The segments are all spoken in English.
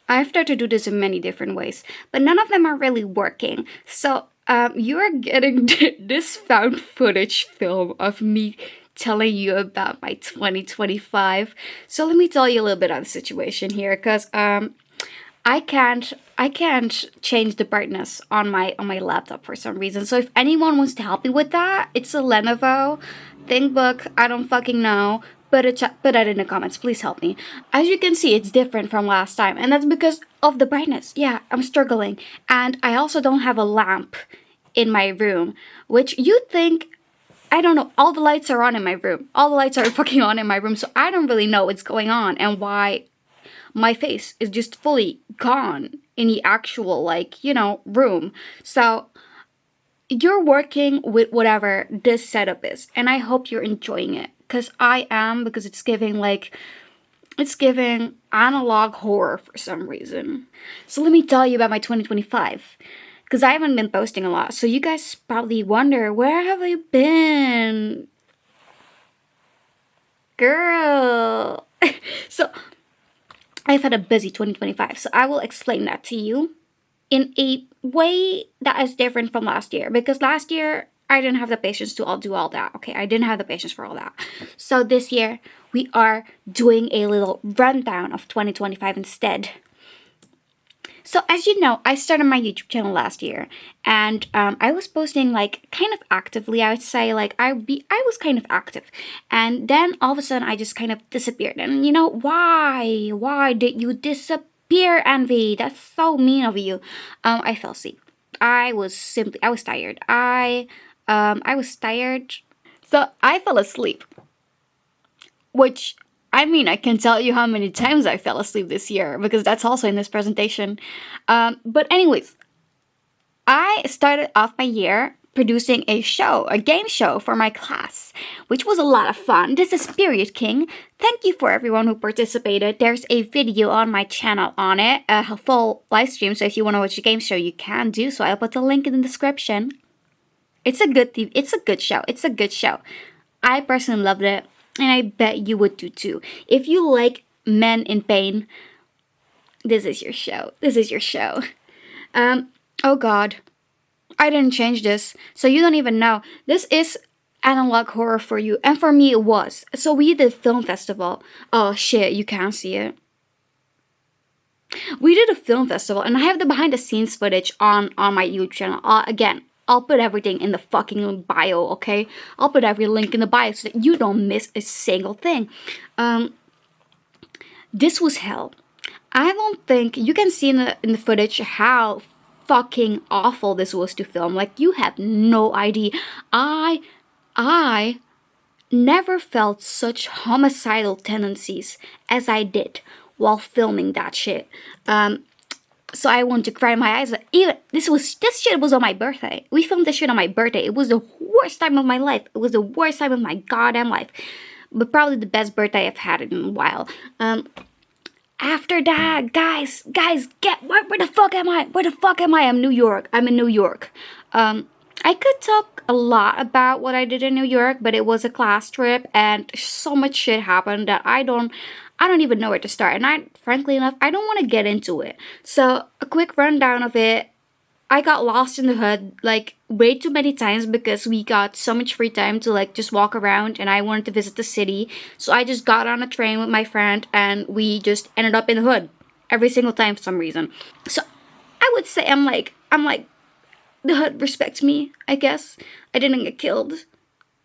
I've tried to do this in many different ways, but none of them are really working. So you are getting this found footage film of me telling you about my 2025. So let me tell you a little bit of the situation here, because I can't change the brightness on my laptop for some reason. So if anyone wants to help me with that, it's a Lenovo ThinkBook. I don't fucking know. Put that in the comments. Please help me. As you can see, it's different from last time, and that's because of the brightness. Yeah, I'm struggling, and I also don't have a lamp in my room, which you'd think. I don't know. All the lights are on in my room. All the lights are fucking on in my room, so I don't really know what's going on and why my face is just fully gone in the actual, like, room. So you're working with whatever this setup is, and I hope you're enjoying it, because I am, because it's giving analog horror for some reason. So let me tell you about my 2025, because I haven't been posting a lot, so you guys probably wonder, where have I been, girl? So I've had a busy 2025, so I will explain that to you in a way that is different from last year, because last year I didn't have the patience to do all that. Okay, I didn't have the patience for all that. So this year we are doing a little rundown of 2025 instead. So as you know, I started my YouTube channel last year, and I was posting like kind of actively. I would say like I was kind of active, and then all of a sudden I just kind of disappeared. And you know why? Why did you disappear, Envy? That's so mean of you. I fell asleep. I was tired. I was tired, so I fell asleep. Which, I mean, I can tell you how many times I fell asleep this year, because that's also in this presentation. But anyways, I started off my year producing a game show for my class, which was a lot of fun. This is Period King. Thank you for everyone who participated. There's a video on my channel on it, a full live stream, so if you want to watch the game show, you can do so. I'll put the link in the description. It's a good show. It's a good show. I personally loved it, and I bet you would do too. If you like men in pain, this is your show. This is your show. Oh god. I didn't change this, so you don't even know. This is analog horror for you, and for me it was. So we did a film festival. Oh shit, you can't see it. We did a film festival, and I have the behind the scenes footage on my YouTube channel. Again, I'll put everything in the fucking bio, okay? I'll put every link in the bio so that you don't miss a single thing. This was hell. I don't think you can see in the footage how fucking awful this was to film. Like, you have no idea. I never felt such homicidal tendencies as I did while filming that shit. So I wanted to cry my eyes. Even this shit was on my birthday. We filmed this shit on my birthday. It was the worst time of my life. It was the worst time of my goddamn life. But probably the best birthday I've had in a while. After that, guys, where the fuck am I? Where the fuck am I? I'm New York. I'm in New York. I could talk a lot about what I did in New York, but it was a class trip, and so much shit happened that I don't even know where to start. And frankly enough, I don't want to get into it. So a quick rundown of it. I got lost in the hood like way too many times because we got so much free time to like just walk around, and I wanted to visit the city. So I just got on a train with my friend, and we just ended up in the hood every single time for some reason. So I would say I'm like the hood respects me, I guess. I didn't get killed.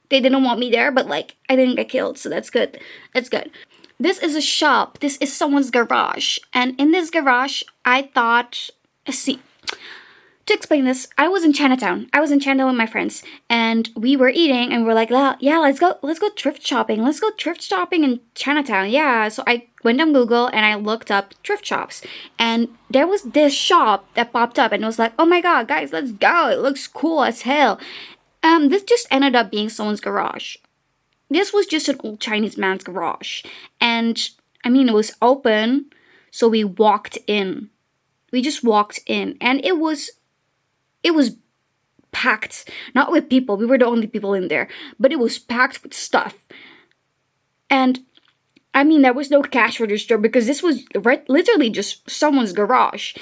They didn't want me there, but like I didn't get killed, so that's good. That's good. This is a shop. This is someone's garage. And in this garage, I thought, see, to explain this, I was in Chinatown. I was in Chinatown with my friends, and we were eating, and we're like, yeah, let's go thrift shopping. Let's go thrift shopping in Chinatown. Yeah. So I went on Google and I looked up thrift shops, and there was this shop that popped up, and it was like, oh my god, guys, let's go. It looks cool as hell. This just ended up being someone's garage. This was just an old Chinese man's garage. And, I mean, it was open, so we walked in. We just walked in, and it was packed. Not with people, we were the only people in there, but it was packed with stuff. And I mean, there was no cash register because this was literally just someone's garage.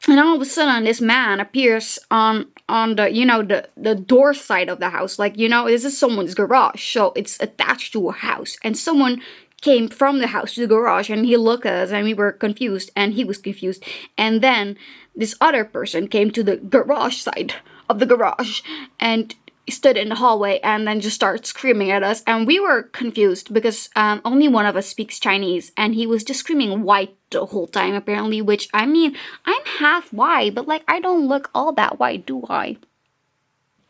And all of a sudden, this man appears on the, the door side of the house. Like, this is someone's garage, so it's attached to a house. And someone came from the house to the garage, and he looked at us, and we were confused, and he was confused. And then this other person came to the garage side of the garage, and stood in the hallway and then just started screaming at us, and we were confused because only one of us speaks Chinese, and he was just screaming white the whole time apparently, which, I mean, I'm half white, but like, I don't look all that white, do I?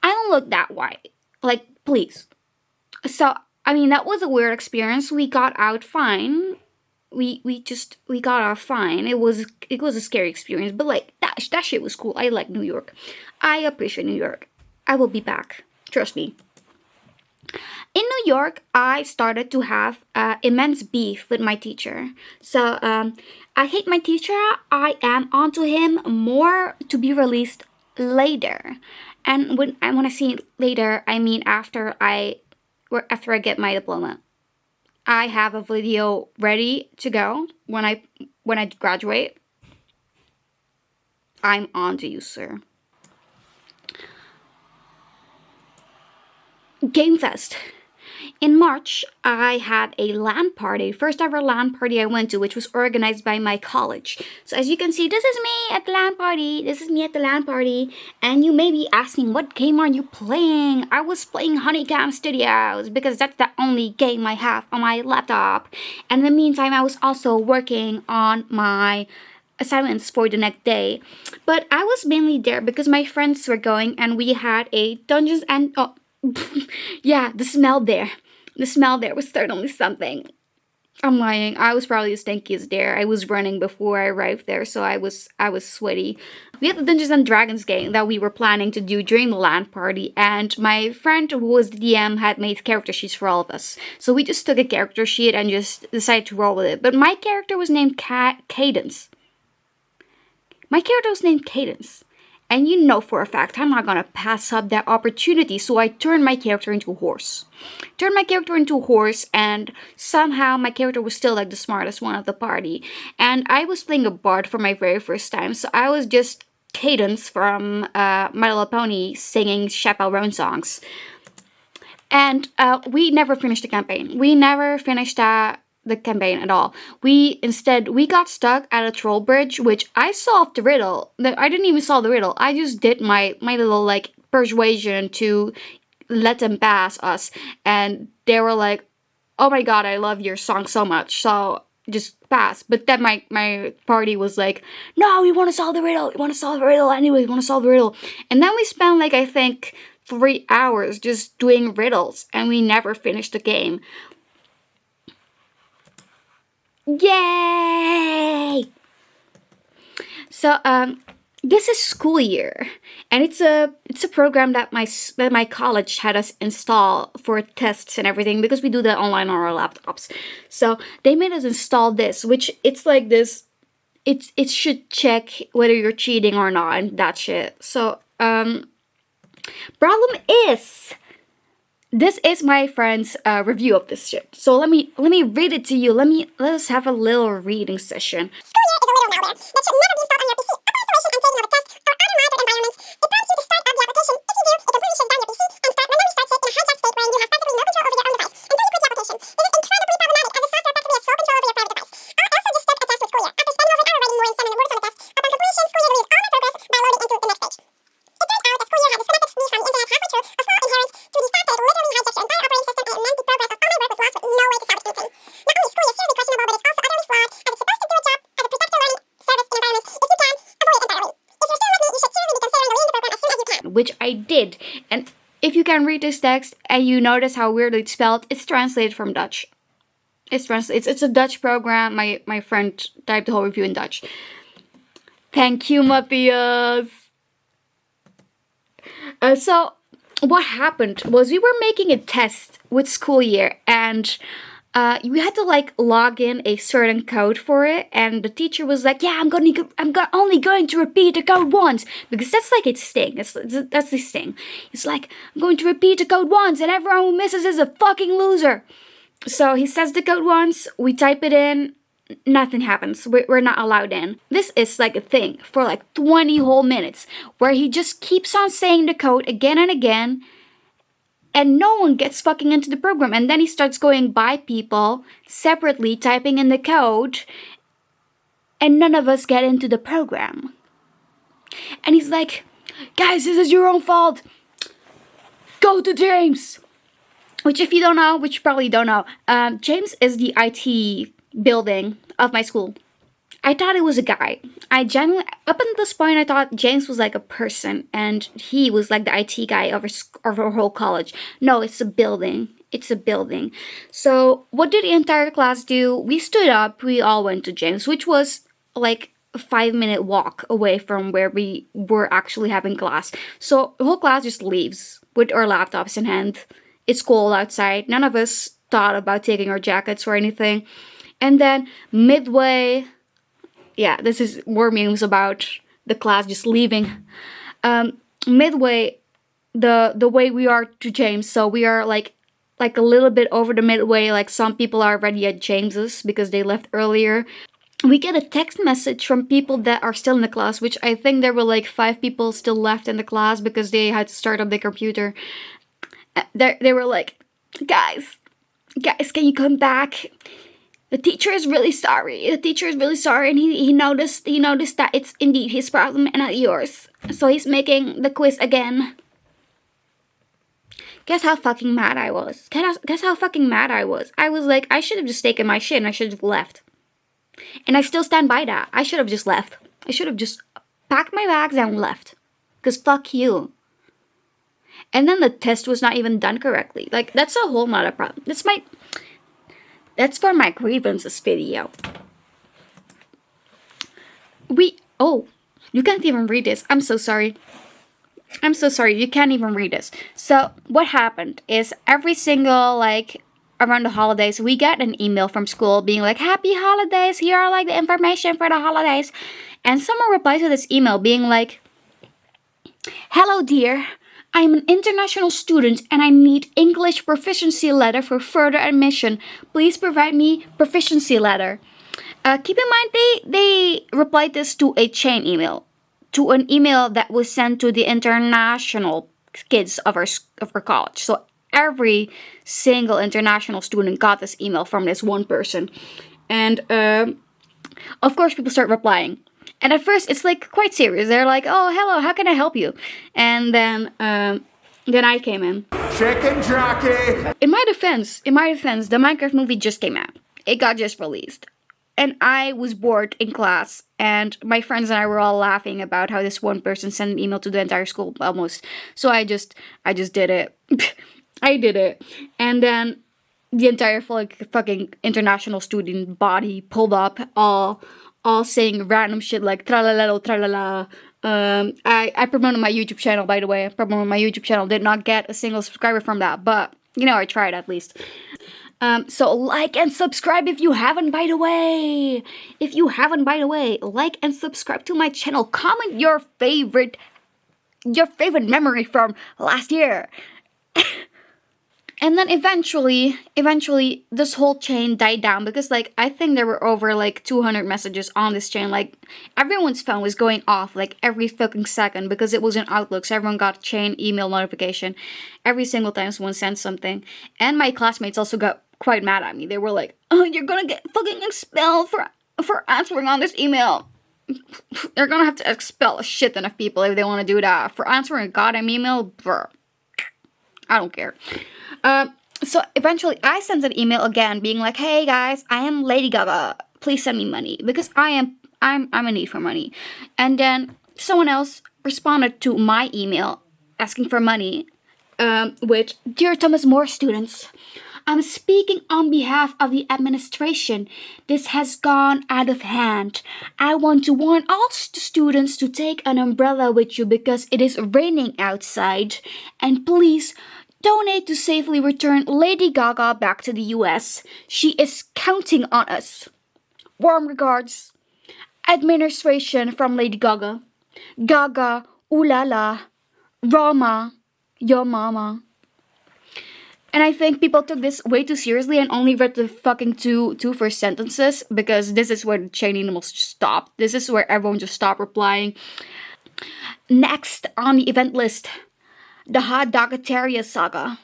I don't look that white, like, please. So, I mean, that was a weird experience. We got out fine. We got out fine. It was a scary experience, but like, that shit was cool. I like New York. I appreciate New York. I will be back. Trust me. In New York, I started to have immense beef with my teacher. So, I hate my teacher. I am onto him. More to be released later. And when I say later, I mean after I get my diploma. I have a video ready to go when I graduate. I'm on to you, sir. Game Fest. In March, I had a LAN party, first ever LAN party I went to, which was organized by my college. So as you can see, this is me at the LAN party. This is me at the LAN party. And you may be asking, what game are you playing? I was playing Honeycomb Studios because that's the only game I have on my laptop. And in the meantime, I was also working on my assignments for the next day. But I was mainly there because my friends were going, and we had a Dungeons and... yeah, the smell there was certainly something. I'm lying. I was probably the stinkiest there. I was running before I arrived there, so I was sweaty. We had the Dungeons and Dragons game that we were planning to do during the LAN party, and my friend who was the DM had made character sheets for all of us. So we just took a character sheet and just decided to roll with it. But my character was named Cadence. And you know for a fact I'm not gonna pass up that opportunity, so I turned my character into a horse. And somehow my character was still like the smartest one of the party. And I was playing a bard for my very first time, so I was just Cadence from My Little Pony singing Chappelle Roan songs. And we never finished the campaign. The campaign at all. We got stuck at a troll bridge, which I solved the riddle. I didn't even solve the riddle. I just did my little like persuasion to let them pass us, and they were like, "Oh my god, I love your song so much, so just pass." But then my party was like, "No, we want to solve the riddle. And then we spent like, I think, 3 hours just doing riddles, and we never finished the game. Yay! So this is school year, and it's a program that my college had us install for tests and everything, because we do that online on our laptops. So they made us install this, which it's like this. It should check whether you're cheating or not and that shit. So problem is, this is my friend's review of this shit. So let me read it to you. Let us have a little reading session. School year is a little malware that should never be installed on your PC. Upon installation and taking of a test or other monitored environments, it prompts you to start up the application. If you do, it completely shuts down your PC and randomly starts it in a hijacked state wherein you have practically no control over your own device until you quit the application. This is incredibly problematic, as the software practically has sole control over your private device. I also just took a test with school year. After spending over an hour writing more than 700 words on the test, upon completion, school year deleted all my progress by loading into the next page. It turned out that school year had disconnected me from the internet halfway through, a flaw inherent to the fact that it literally hijacked your entire operating system, and it meant the progress of all my work was lost with no way to salvage anything. Not only is school year seriously questionable, but it's also utterly flawed, as it's supposed to do its job as a protector learning service in environments. If you can, avoid it entirely. If you're still with me, you should seriously be considering deleting the program as soon as you can. Which I did. And if you can read this text and you notice how weirdly it's spelled, it's translated from Dutch. It's a Dutch program. My friend typed the whole review in Dutch. Thank you, Matthias. So what happened was, we were making a test with school year, and we had to like log in a certain code for it, and the teacher was like, "Yeah, I'm only going to repeat the code once," because that's like its thing. That's this thing. It's like, "I'm going to repeat the code once, and everyone who misses is a fucking loser." So he says the code once, we type it in, nothing happens. We're not allowed in. This is like a thing for like 20 whole minutes where he just keeps on saying the code again and again, and no one gets fucking into the program. And then he starts going by people separately, typing in the code, and none of us get into the program. And he's like, guys, this is your own fault. Go to James. Which, if you don't know, which you probably don't know, James is the IT building of my school. I thought it was a guy. I genuinely, up until this point, I thought James was like a person and he was like the IT guy of our whole college. No, it's a building. It's a building. So what did the entire class do? We stood up. We all went to James, which was like a 5-minute walk away from where we were actually having class. So the whole class just leaves with our laptops in hand. It's cold outside. None of us thought about taking our jackets or anything. And then midway, yeah, this is more memes about the class just leaving. Midway, the way we are to James, so we are like a little bit over the midway. Like some people are already at James's because they left earlier. We get a text message from people that are still in the class, which I think there were like 5 people still left in the class because they had to start up their computer. They were like, guys, can you come back? The teacher is really sorry. The teacher is really sorry, and he noticed that it's indeed his problem and not yours. So he's making the quiz again. Guess how fucking mad I was. Guess how fucking mad I was. I was like, I should have just taken my shit and I should have left. And I still stand by that. I should have just left. I should have just packed my bags and left. Because fuck you. And then the test was not even done correctly. Like, that's a whole nother problem. That's for my grievances video. You can't even read this. I'm so sorry. You can't even read this. So what happened is every single, like, around the holidays, we get an email from school being like, happy holidays, here are like the information for the holidays. And someone replies to this email being like, hello dear, I'm an international student and I need English proficiency letter for further admission. Please provide me proficiency letter. Keep in mind they replied this to a chain email, to an email that was sent to the international kids of our college. So every single international student got this email from this one person. And of course people start replying. And at first it's like quite serious. They're like, oh, hello, how can I help you? And then I came in. Chicken jockey! In my defense, the Minecraft movie just came out. It got just released. And I was bored in class. And my friends and I were all laughing about how this one person sent an email to the entire school almost. So I just did it. I did it. And then the entire fucking international student body pulled up all saying random shit like tra-la-la, tra-la-la. I promoted my YouTube channel, by the way. Did not get a single subscriber from that, but, you know, I tried at least. So like and subscribe if you haven't, by the way. Like and subscribe to my channel. Comment your favorite memory from last year. And then eventually, this whole chain died down because, like, I think there were over, like, 200 messages on this chain. Like, everyone's phone was going off, like, every fucking second because it was in Outlook. So everyone got a chain email notification every single time someone sent something. And my classmates also got quite mad at me. They were like, oh, you're gonna get fucking expelled for answering on this email. They're gonna have to expel a shit ton of people if they want to do that. For answering a goddamn email, bruh. I don't care. So eventually I sent an email again being like, hey guys, I am Lady Gaga. Please send me money because I'm in need for money. And then someone else responded to my email asking for money, which, dear Thomas More students, I'm speaking on behalf of the administration. This has gone out of hand. I want to warn all students to take an umbrella with you because it is raining outside. And please donate to safely return Lady Gaga back to the US. She is counting on us. Warm regards. Administration from Lady Gaga. Gaga, ooh la la. Rama, your mama. And I think people took this way too seriously and only read the fucking two first sentences, because this is where the chain emails stopped. This is where everyone just stopped replying. Next on the event list, the Hot Dogateria Saga.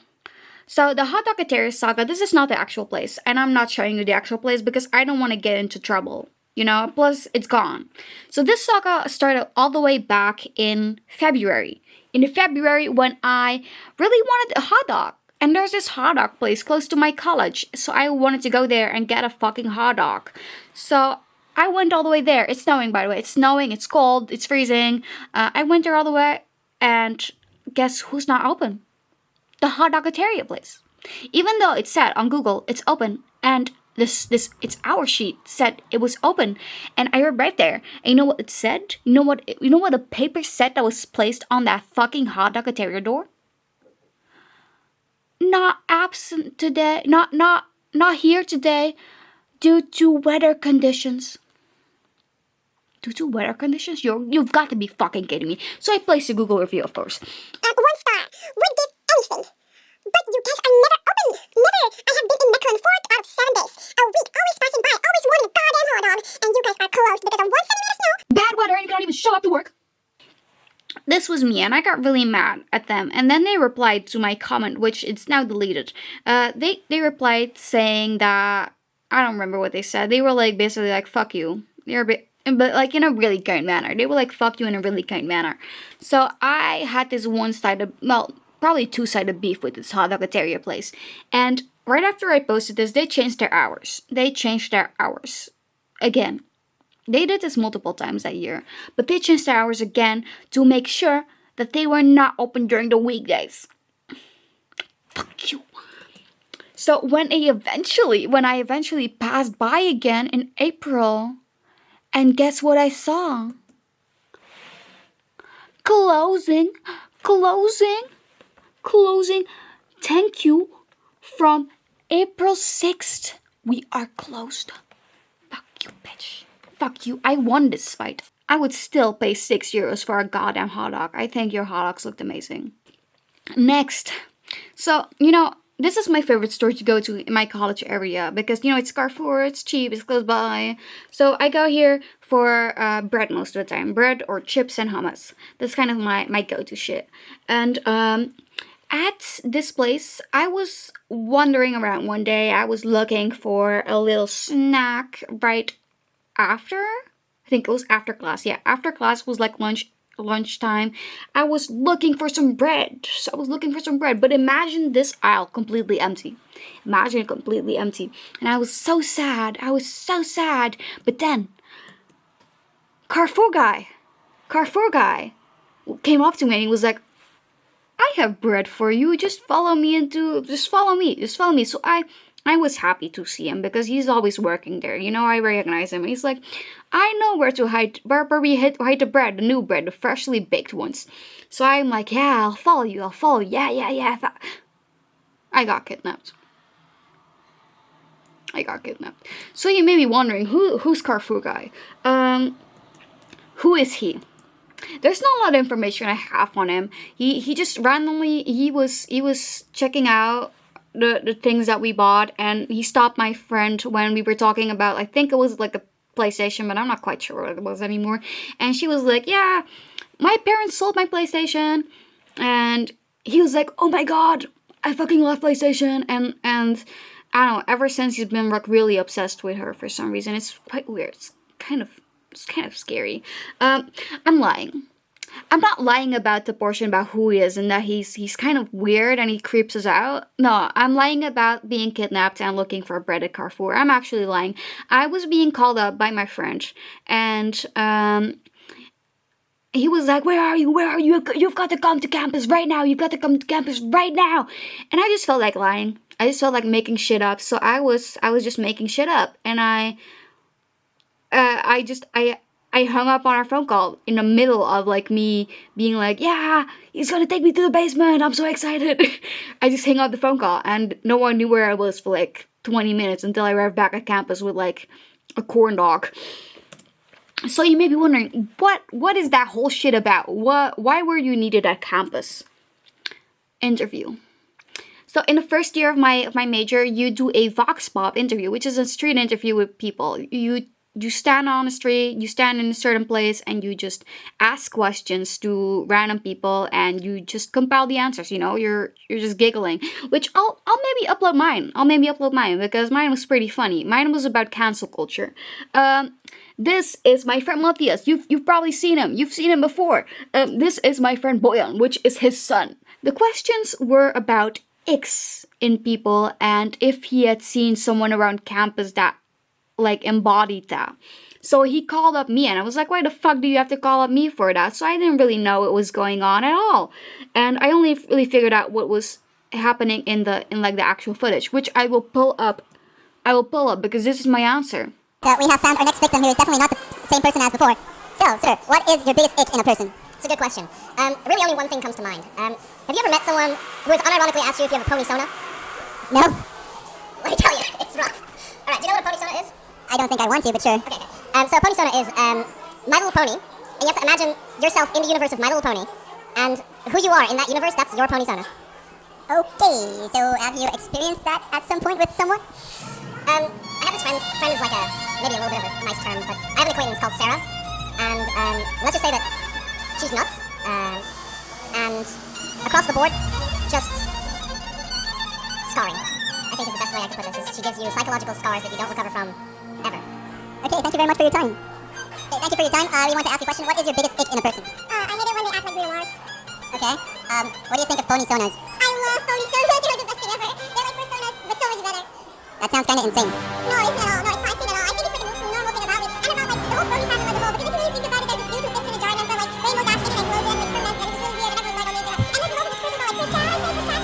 So the Hot Dogateria Saga, this is not the actual place, and I'm not showing you the actual place because I don't want to get into trouble. You know, plus it's gone. So this saga started all the way back in February. In February, when I really wanted a hot dog. And there's this hot dog place close to my college. So I wanted to go there and get a fucking hot dog. So I went all the way there. It's snowing, by the way. It's snowing, it's cold, it's freezing. I went there all the way, and guess who's not open? The Hot Dogateria place. Even though it said on Google, it's open, and this its hour sheet said it was open, and I read right there. And you know what it said? You know what the paper said that was placed on that fucking Hot Dogateria door? Not absent today. Not here today, due to weather conditions. Due to weather conditions? You've got to be fucking kidding me. So I placed a Google review, of course. 1 star. Would give anything. But you guys are never open. Never. I have been in Mecca 4 out of 7 days. A week. Always passing by. Always wanting a goddamn hot dog. And you guys are closed because of 1 centimeter snow. Bad weather and you can't even show up to work. This was me, and I got really mad at them. And then they replied to my comment, which it's now deleted. They replied saying that, I don't remember what they said. They were like basically like, fuck you. You're a bit, but like in a really kind manner. They were like, fuck you in a really kind manner. So I had this one-sided, well, probably two-sided beef with this Hot Dogateria place. And right after I posted this, they changed their hours. Again. They did this multiple times that year, but they changed their hours again to make sure that they were not open during the weekdays. Fuck you. So when I eventually passed by again in April, and guess what I saw? Closing. Thank you. From April 6th, we are closed. Fuck you, bitch. Fuck you, I won this fight. I would still pay €6 for a goddamn hot dog. I think your hot dogs looked amazing. Next. So, this is my favorite store to go to in my college area because, it's Carrefour, it's cheap, it's close by. So I go here for bread most of the time. Bread or chips and hummus. That's kind of my go-to shit. And at this place, I was wandering around one day. I was looking for a little snack right after, I think it was after class. Yeah, after class was like lunchtime. I was looking for some bread. But imagine this aisle completely empty. Imagine it completely empty. And I was so sad. But then, Carrefour guy came up to me and he was like, I have bread for you. Just follow me. So I was happy to see him because he's always working there. I recognize him. He's like, I know where we hide the bread, the new bread, the freshly baked ones. So I'm like, yeah, I'll follow you. Yeah. I got kidnapped. So you may be wondering, who's Carrefour guy? Who is he? There's not a lot of information I have on him. He just randomly, he was checking out the things that we bought, and he stopped my friend when we were talking about, I think it was like a PlayStation, but I'm not quite sure what it was anymore. And she was like, yeah, my parents sold my PlayStation. And he was like, oh my god, I fucking love PlayStation. And I don't know, ever since he's been like really obsessed with her for some reason. It's quite weird. It's kind of scary. I'm lying. I'm not lying about the portion about who he is and that he's kind of weird and he creeps us out. No, I'm lying about being kidnapped and looking for bread at Carrefour. I'm actually lying. I was being called up by my friend, and he was like, where are you? You've got to come to campus right now. And I just felt like lying. I just felt like making shit up. So I was just making shit up, and I hung up on our phone call in the middle of like me being like, yeah, he's gonna take me to the basement. I'm so excited. I just hung up the phone call, and no one knew where I was for like 20 minutes until I arrived back at campus with like a corn dog. So you may be wondering, what is that whole shit about? Why were you needed at campus? Interview. So in the first year of my major, you do a vox pop interview, which is a street interview with people. You stand on the street, you stand in a certain place, and you just ask questions to random people, and you just compile the answers. You know, you're just giggling. Which I'll maybe upload mine. I'll maybe upload mine because mine was pretty funny. Mine was about cancel culture. This is my friend Matthias. You've probably seen him. You've seen him before. This is my friend Boyan, which is his son. The questions were about icks in people and if he had seen someone around campus that like embodied that. So he called up me and I was like, why the fuck do you have to call up me for that? So I didn't really know what was going on at all. And I only really figured out what was happening in like the actual footage, which I will pull up. Because this is my answer. We have found our next victim who is definitely not the same person as before. So, sir, what is your biggest ick in a person? It's a good question. Really only one thing comes to mind. Have you ever met someone who has unironically asked you if you have a pony sona? No? Let me tell you, it's rough. Alright, do you know what a pony sona is? I don't think I want to, but sure. Okay. So a pony sona is My Little Pony, and you have to imagine yourself in the universe of My Little Pony, and who you are in that universe, that's your pony sona. Okay, so have you experienced that at some point with someone? I have this friend is like maybe a little bit of a nice term, but I have an acquaintance called Sarah, and let's just say that she's nuts, and across the board, just scarring. I think is the best way I can put this, is she gives you psychological scars that you don't recover from, ever. Okay, thank you very much for your time. Okay, thank you for your time. We want to ask you a question. What is your biggest ick in a person? I hate it when they act like Bruno Mars. Okay, what do you think of pony sonas? I love pony sonas, they're the best thing ever. They're like personas, but so much better. That sounds kind of insane. No, it's not at all. No, it's not insane at all. I think it's like the most normal thing about it, and about like the whole pony family as a whole, because if you really think about it, there's this dude who fits in a jar and for like rainbow dash in and clothes and like ferment, and it was really weird, and everyone's like on the internet. And there's also this person called like Chris Chad,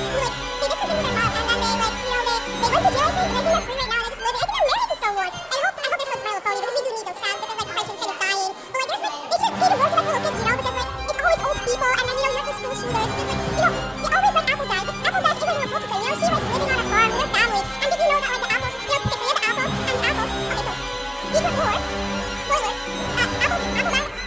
who like, they did something with their mom, and then they like, you know, they went to jail, I think, and I think they're free right now, and they're just living. I think they're married to someone. And I hope they start to My Little Pony, because we do need those fans, because like Christian's kind of dying. But like, there's like, they should cater more to like little kids, you know, because like, it's always old people, and then, you know, you have the school shooters, and like, you know, they always like Apple Dash, but Apple Dash isn't a Republican, you know, she like living on a farm with her family, and did you know that like the apples, you know, okay, so you have the apples, and apples, okay, so, secret lore, spoilers,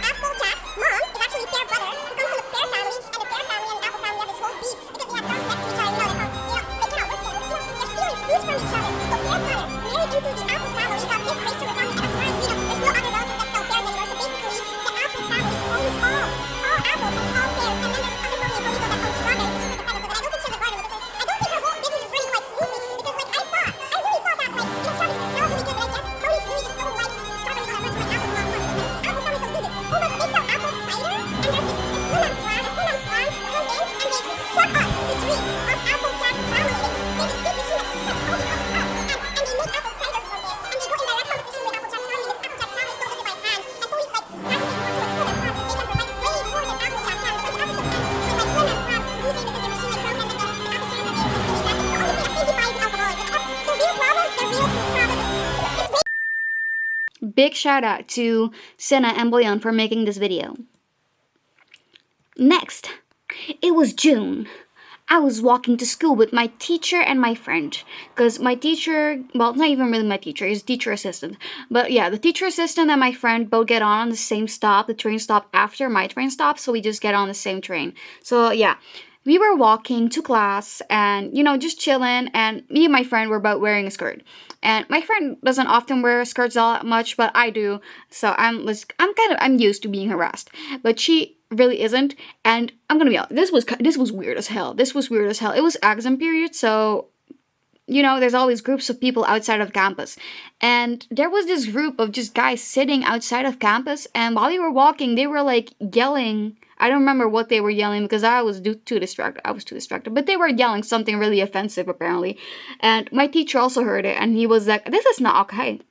Applejack's mom is actually Bear brother, who comes from the Bear family, and the Bear family and the Apple family have this whole beef, because they have guns next to each other, you know, they cannot work together, so, they're stealing food from each other, so Bear brother married into the Apple family, got his race to the family, and as far as we know, there's no other relatives that sell bears anymore, so basically, the Apple family owns all apples and all bears, and then there's other Romeo and Bonito that owns strawberries, which is independent, and I don't think she has a garden with it, so I don't think her whole business is running quite smoothly, because like, I really thought that like, you know, strawberries could sell really good, but I guess ponies really just don't like strawberries all that much, like apples a lot more, because like, Apple family sells good. Oh my god, they sell apple cider, and there's this woman farm come in, and they suck up the juice of Applejack's family, they just beat the shit, like, sucks all the apples up, and they make apple cider from it, and they go in direct competition with Applejack's family, because Applejack's family still does it by hand, and ponies like, practically want to export their farm, because they can provide way more than Applejack's family, but like, the Applejack's family, like, women farm losing because their machine like broken, and the apple cider that they like really bad, and honestly, I think he buys alcoholic, but the real problem is Big shout out to Senna and Boyan for making this video. Next, it was June. I was walking to school with my teacher and my friend. Because my teacher, well, it's not even really my teacher, he's teacher assistant. But yeah, the teacher assistant and my friend both get on the same stop. The train stopped after my train stop, so we just get on the same train. So yeah, we were walking to class and, you know, just chilling. And me and my friend were both wearing a skirt. And my friend doesn't often wear skirts all that much, but I do. So I'm used to being harassed. But she really isn't. And I'm gonna be honest, this was weird as hell. This was weird as hell. It was exam period, so you know, there's always groups of people outside of campus. And there was this group of just guys sitting outside of campus, and while we were walking, they were like yelling. I don't remember what they were yelling because I was too distracted. But they were yelling something really offensive apparently. And my teacher also heard it, and he was like, "This is not okay.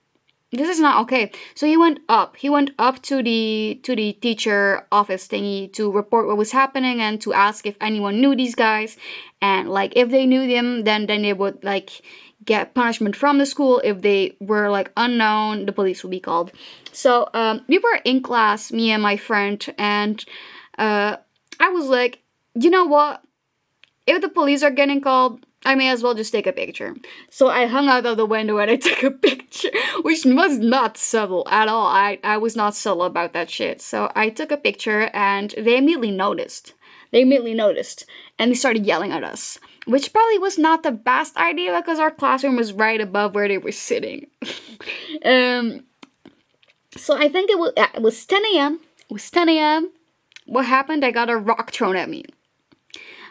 This is not okay." So he went up. He went up to the teacher office thingy to report what was happening and to ask if anyone knew these guys. And like if they knew them, then they would like get punishment from the school. If they were like unknown, the police would be called. So we were in class, me and my friend, and I was like, you know what? If the police are getting called, I may as well just take a picture. So I hung out of the window and I took a picture, which was not subtle at all. I was not subtle about that shit. So I took a picture and they immediately noticed. And they started yelling at us. which probably was not the best idea because our classroom was right above where they were sitting. So I think it was 10 a.m. It was 10 a.m. What happened? I got a rock thrown at me.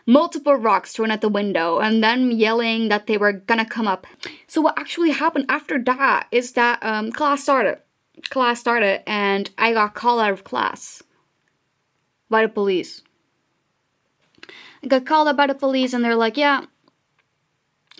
Multiple rocks thrown at the window, and then yelling that they were gonna come up. So what actually happened after that is that class started. And I got called out of class by the police. I got called out by the police, and they're like, yeah,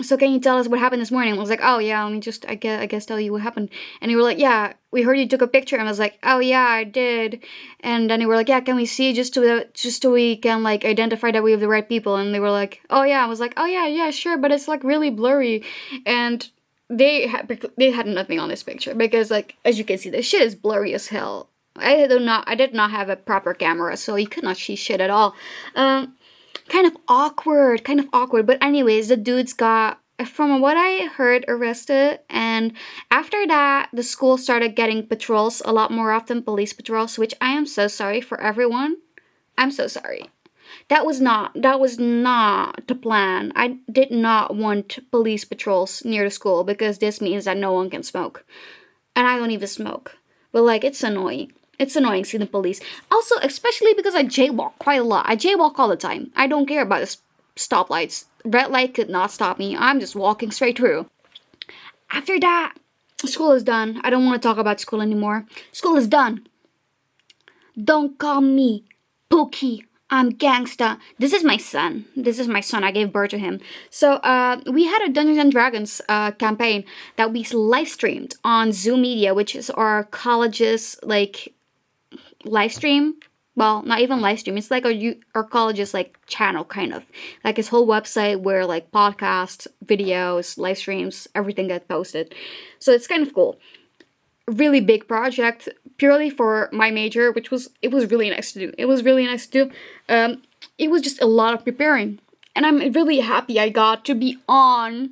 so can you tell us what happened this morning? I was like, oh yeah, let me just, I guess tell you what happened. And they were like, yeah, we heard you took a picture. And I was like, oh yeah, I did. And then they were like, yeah, can we see just so we can like identify that we have the right people? And they were like, oh yeah. I was like, oh yeah, sure, but it's like really blurry. And they had nothing on this picture because, like, as you can see, the shit is blurry as hell. I did not have a proper camera, so you could not see shit at all. Kind of awkward. But anyways, the dudes got, from what I heard, arrested. And after that, the school started getting patrols a lot more often, police patrols, which I am so sorry for everyone. I'm so sorry. That was not the plan. I did not want police patrols near the school because this means that no one can smoke. And I don't even smoke. But like, it's annoying. It's annoying seeing the police. Also, especially because I jaywalk quite a lot. I jaywalk all the time. I don't care about the stoplights. Red light could not stop me. I'm just walking straight through. After that, school is done. I don't want to talk about school anymore. School is done. Don't call me Pookie. I'm gangsta. This is my son. I gave birth to him. So we had a Dungeons and Dragons campaign that we live streamed on Zoom Media, which is our college's like live stream. Well, not even live stream. It's like our college's like channel, kind of like his whole website where like podcasts, videos, live streams, everything gets posted. So it's kind of cool. Really big project, purely for my major, it was really nice to do. It was just a lot of preparing, and I'm really happy I got to be on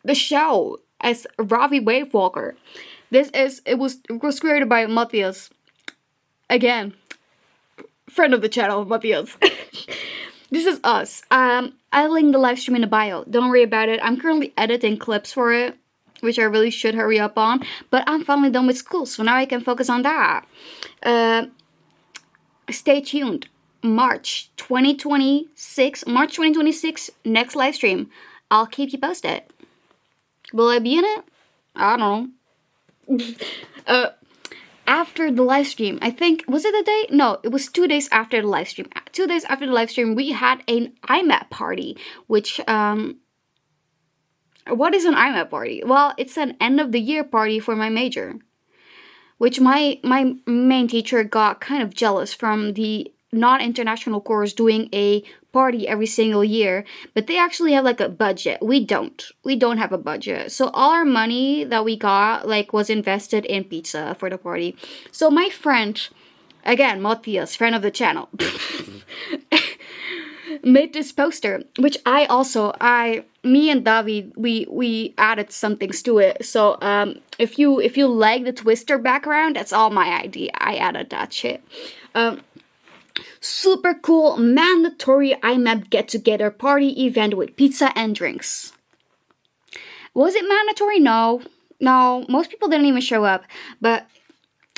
the show as Ravi Wavewalker. It was created by Matthias. Again, friend of the channel, Matthias. This is us. I link the live stream in the bio. Don't worry about it. I'm currently editing clips for it, which I really should hurry up on. But I'm finally done with school, so now I can focus on that. Stay tuned. March 2026, next live stream. I'll keep you posted. Will I be in it? I don't know. After the live stream, I think, was it a day? No, it was 2 days after the live stream. 2 days after the live stream, we had an IMAP party, which, what is an IMAP party? Well, it's an end of the year party for my major, which my main teacher got kind of jealous from the non-international course doing a party every single year, but they actually have like a budget. We don't have a budget. So all our money that we got like was invested in pizza for the party. So my friend, again, Matthias, friend of the channel, made this poster, which me and David, we added some things to it. So if you like the Twister background, that's all my idea. I added that shit. Super cool mandatory IMAP get together party event with pizza and drinks. Was it mandatory? No, most people didn't even show up. But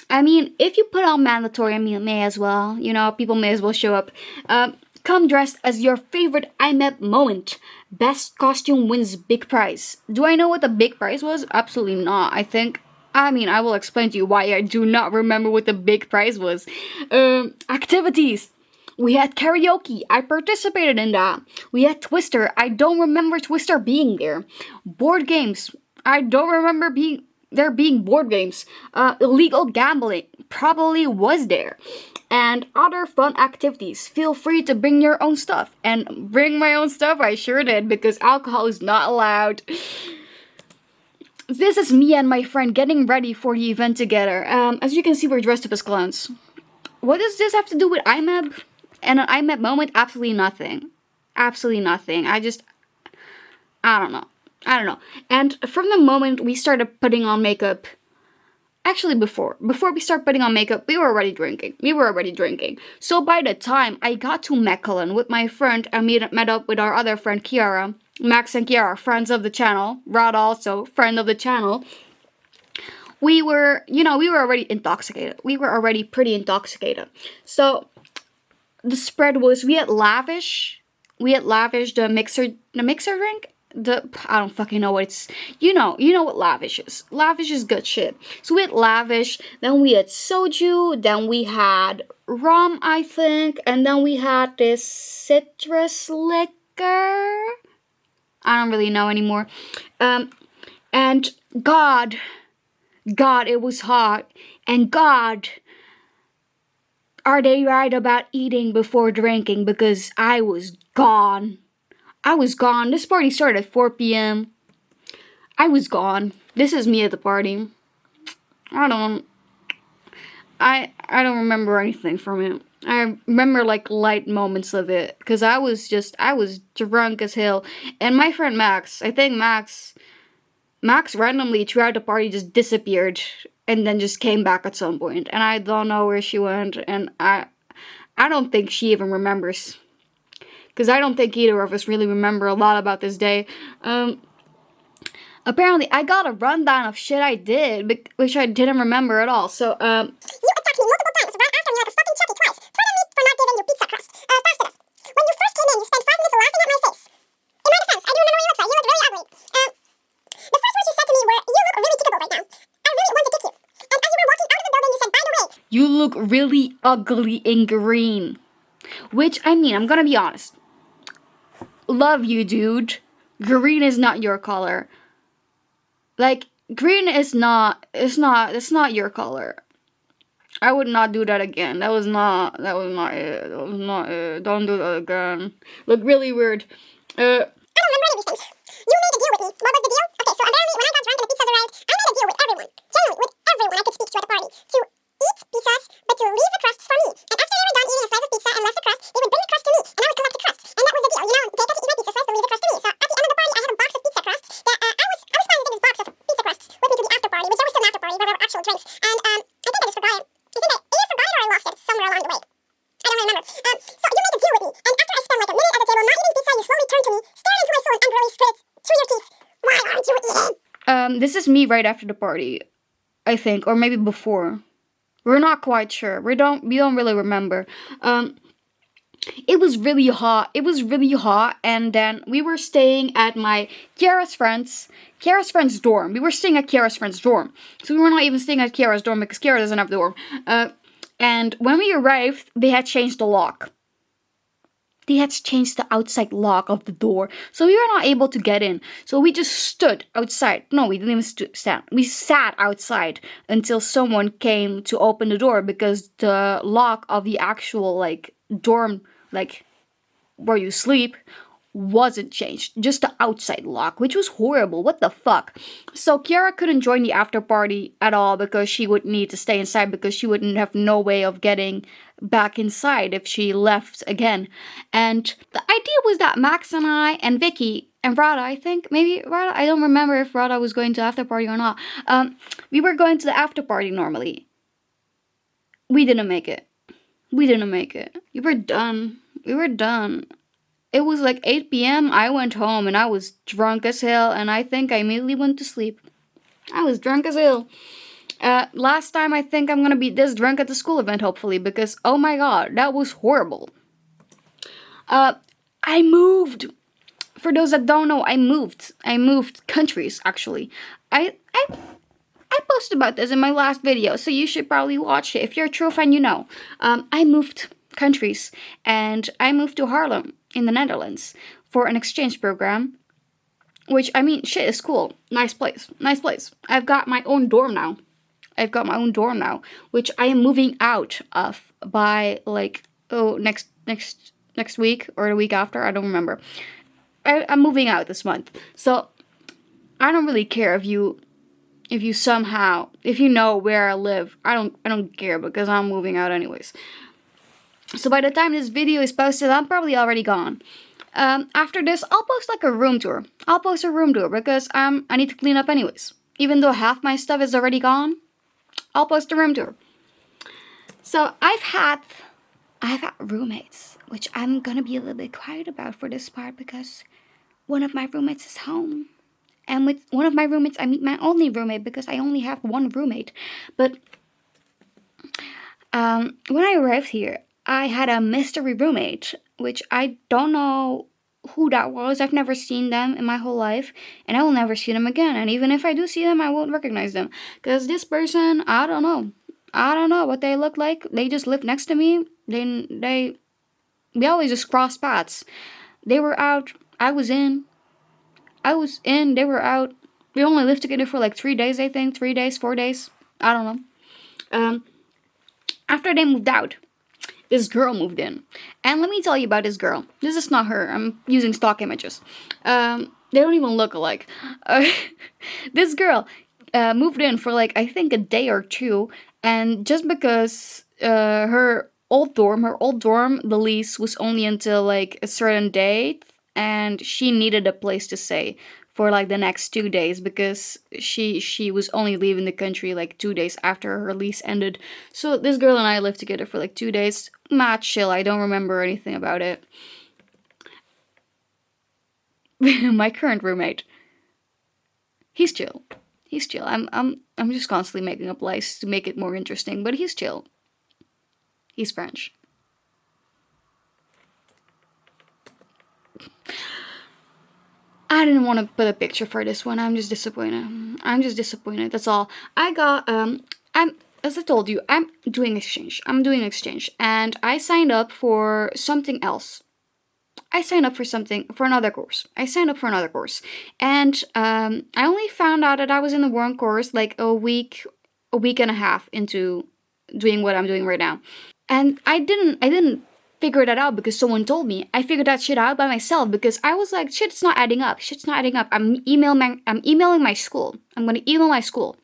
I mean, if you put on mandatory, I mean, may as well. People may as well show up. Come dressed as your favorite IMAP moment. Best costume wins big prize. Do I know what the big prize was? Absolutely not. I will explain to you why I do not remember what the big prize was. Activities. We had karaoke. I participated in that. We had Twister. I don't remember Twister being there. Board games. I don't remember there being board games. Illegal gambling probably was there. And other fun activities. Feel free to bring your own stuff. And bring my own stuff, I sure did, because alcohol is not allowed. This is me and my friend getting ready for the event together. As you can see, we're dressed up as clowns. What does this have to do with IMAP? And an IMAP moment? Absolutely nothing. Absolutely nothing. I don't know. And from the moment we started putting on makeup, Actually, before we start putting on makeup, we were already drinking. So by the time I got to Mechelen with my friend, I met up with our other friend Kiara. Max and Kiara, friends of the channel. Rod also, friend of the channel. We were already intoxicated. We were already pretty intoxicated. So the spread was, we had Lavish, the mixer drink. I don't fucking know what it's, you know what Lavish is. Lavish is good shit. So we had Lavish, then we had soju, then we had rum, I think, and then we had this citrus liquor. I don't really know anymore. And God, it was hot. And God, are they right about eating before drinking? Because I was gone. This party started at 4 p.m. I was gone. This is me at the party. I don't remember anything from it. I remember like light moments of it. Because I was drunk as hell. And my friend Max, I think Max randomly throughout the party just disappeared. And then just came back at some point. And I don't know where she went. And I don't think she even remembers. Because I don't think either of us really remember a lot about this day. Apparently, I got a rundown of shit I did, which I didn't remember at all. So, You attacked me multiple times right after me like a fucking Chucky twice, threatened me for not giving you pizza crust fast enough. When you first came in, you spent 5 minutes laughing at my face. In my defense, I do remember what you looked like. You looked really ugly. The first words you said to me were, "You look really kickable right now. I really want to kick you." And as you were walking out of the building, you said, "By the way, you look really ugly in green." Which, I mean, I'm gonna be honest. Love you, dude. Green is not your color. Like, green is not, it's not your color. I would not do that again. That was not it. Don't do that again. Look really weird. I don't remember any of these things. You made a deal with me. What was the deal? Okay, so apparently when I got drunk and the pizzas arrived, I made a deal with everyone. Genuinely, with everyone I could speak to at the party. To eat pizzas, but to leave the crusts for me. And after they were done eating a slice of pizza and left the crust, they would bring the crust to me, and I would collect the crust. And that was the deal. You know, they got to eat my pizza slice, but leave the crust to me. So at the end of the party, I had a box of pizza crusts that I was planning to take this box of pizza crusts with me to the after party, which there was still an after party, where there were actual drinks. And I think I just forgot it. I think I either forgot it or I lost it somewhere along the way. I don't really remember. So you made a deal with me, and after I spent like a minute at the table not eating pizza, you slowly turned to me, stared into my soul, and angrily spit through your teeth. Why aren't you eating? This is me right after the party, I think, or maybe before. We're not quite sure. We don't really remember. It was really hot. And then we were staying at my Kiara's friend's dorm. We were staying at Kiara's friend's dorm. So we were not even staying at Kiara's dorm because Kiara doesn't have a dorm. And when we arrived, they had changed the lock. They had changed the outside lock of the door. So we were not able to get in. So we just stood outside. No, we didn't even stand. We sat outside until someone came to open the door because the lock of the actual, like, dorm, like, where you sleep, wasn't changed. Just the outside lock, which was horrible. What the fuck? So Kiara couldn't join the after party at all because she would need to stay inside because she wouldn't have no way of getting back inside if she left again. And the idea was that Max and I and Vicky and Rada, I think, maybe Rada, I don't remember if Rada was going to the after party or not. We were going to the after party normally. We didn't make it. We were done. It was like 8 p.m. I went home and I was drunk as hell, and I think I immediately went to sleep. I was drunk as hell. Last time I think I'm gonna be this drunk at the school event, hopefully, because oh my god, that was horrible. I moved. For those that don't know, I moved countries, actually. I posted about this in my last video, so you should probably watch it. If you're a true fan, you know. I moved countries, and I moved to Haarlem in the Netherlands for an exchange program, which, I mean, shit is cool. Nice place. I've got my own dorm now, which I am moving out of by, like, next week or the week after. I don't remember. I'm moving out this month, so I don't really care if you know where I live. I don't care because I'm moving out anyways. So by the time this video is posted, I'm probably already gone. After this, I'll post like a room tour. I'll post a room tour because I need to clean up anyways. Even though half my stuff is already gone, I'll post the room tour. So I've had roommates, which I'm gonna be a little bit quiet about for this part because one of my roommates is home. And with one of my roommates, I meet my only roommate because I only have one roommate. But when I arrived here, I had a mystery roommate, which I don't know who that was. I've never seen them in my whole life, and I will never see them again. And even if I do see them, I won't recognize them. Because this person, I don't know what they look like. They just lived next to me. We always just crossed paths. They were out, I was in, they were out. We only lived together for like 3 days, I think. 3 days, 4 days. I don't know. After they moved out, this girl moved in. And let me tell you about this girl. This is not her. I'm using stock images. They don't even look alike. This girl moved in for like, I think a day or two. And just because her old dorm, the lease was only until like a certain date. And she needed a place to stay for like the next 2 days because she was only leaving the country like 2 days after her lease ended. So this girl and I lived together for like 2 days. Mad chill. I don't remember anything about it. My current roommate, he's chill. I'm just constantly making up lies to make it more interesting, but he's chill. He's French. I didn't want to put a picture for this one. I'm just disappointed. That's all. I got as I told you, I'm doing exchange, and I signed up for something else. I signed up for another course. And I only found out that I was in the wrong course like a week and a half into doing what I'm doing right now. And I didn't figure that out because someone told me. I figured that shit out by myself because I was like, shit's not adding up. I'm emailing my school. I'm gonna email my school.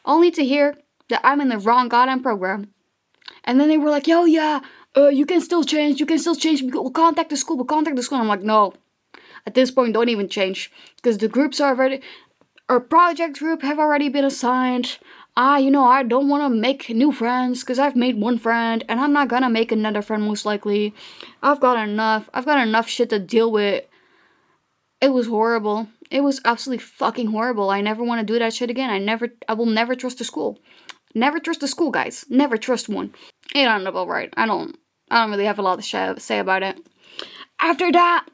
Only to hear that I'm in the wrong goddamn program. And then they were like, yo, yeah, you can still change. We'll contact the school. I'm like, no. At this point, don't even change. Because the groups our project group have already been assigned. I don't want to make new friends because I've made one friend and I'm not gonna make another friend most likely. I've got enough shit to deal with. It was horrible. It was absolutely fucking horrible. I never want to do that shit again. I will never trust the school. Never trust the school, guys. Never trust one. It ended up alright. I don't really have a lot to say about it. After that,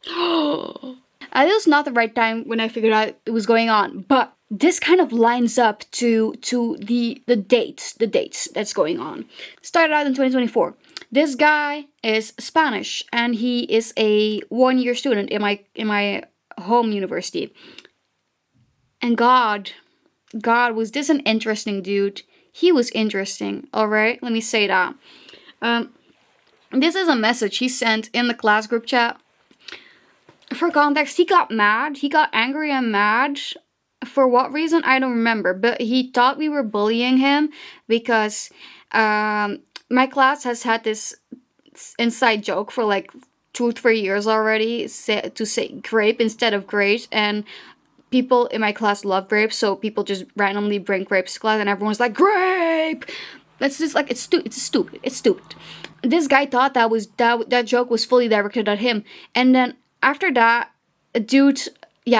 it was not the right time when I figured out it was going on, but this kind of lines up to the dates that's going on. Started out in 2024. This guy is Spanish and he is a 1-year student in my home university. And God, was this an interesting dude? He was interesting, alright? Let me say that. This is a message he sent in the class group chat. For context, he got mad. He got angry and mad. For what reason, I don't remember. But he thought we were bullying him because my class has had this inside joke for like 2-3 years already to say grape instead of great. And people in my class love grapes, so people just randomly bring grapes to class and everyone's like, grape! That's just like, it's stupid. This guy thought that joke was fully directed at him. And then after that, a dude in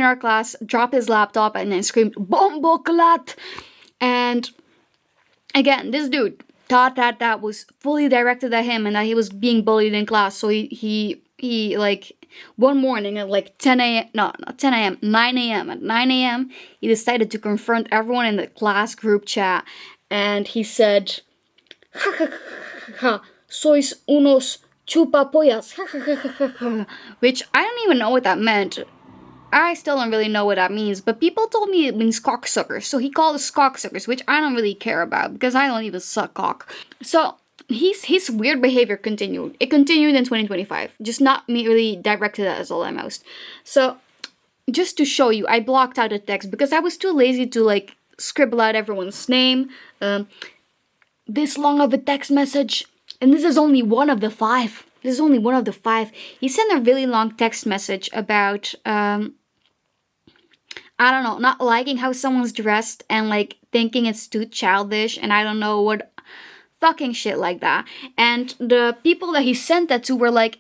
our class dropped his laptop and then screamed, "Bomboklat!" And again, this dude thought that was fully directed at him and that he was being bullied in class. So he like one morning at like 9 a.m. At 9 a.m. he decided to confront everyone in the class group chat. And he said, "Sois unos chupapollas," which I don't even know what that meant. I still don't really know what that means, but people told me it means cocksuckers. So he called us cocksuckers, which I don't really care about because I don't even suck cock. So his weird behavior continued. It continued in 2025, just not me really directed at us almost. So just to show you, I blocked out the text because I was too lazy to like scribble out everyone's name. This long of a text message, and this is only one of the 5. He sent a really long text message about I don't know, not liking how someone's dressed and like thinking it's too childish and I don't know what fucking shit like that. And the people that he sent that to were like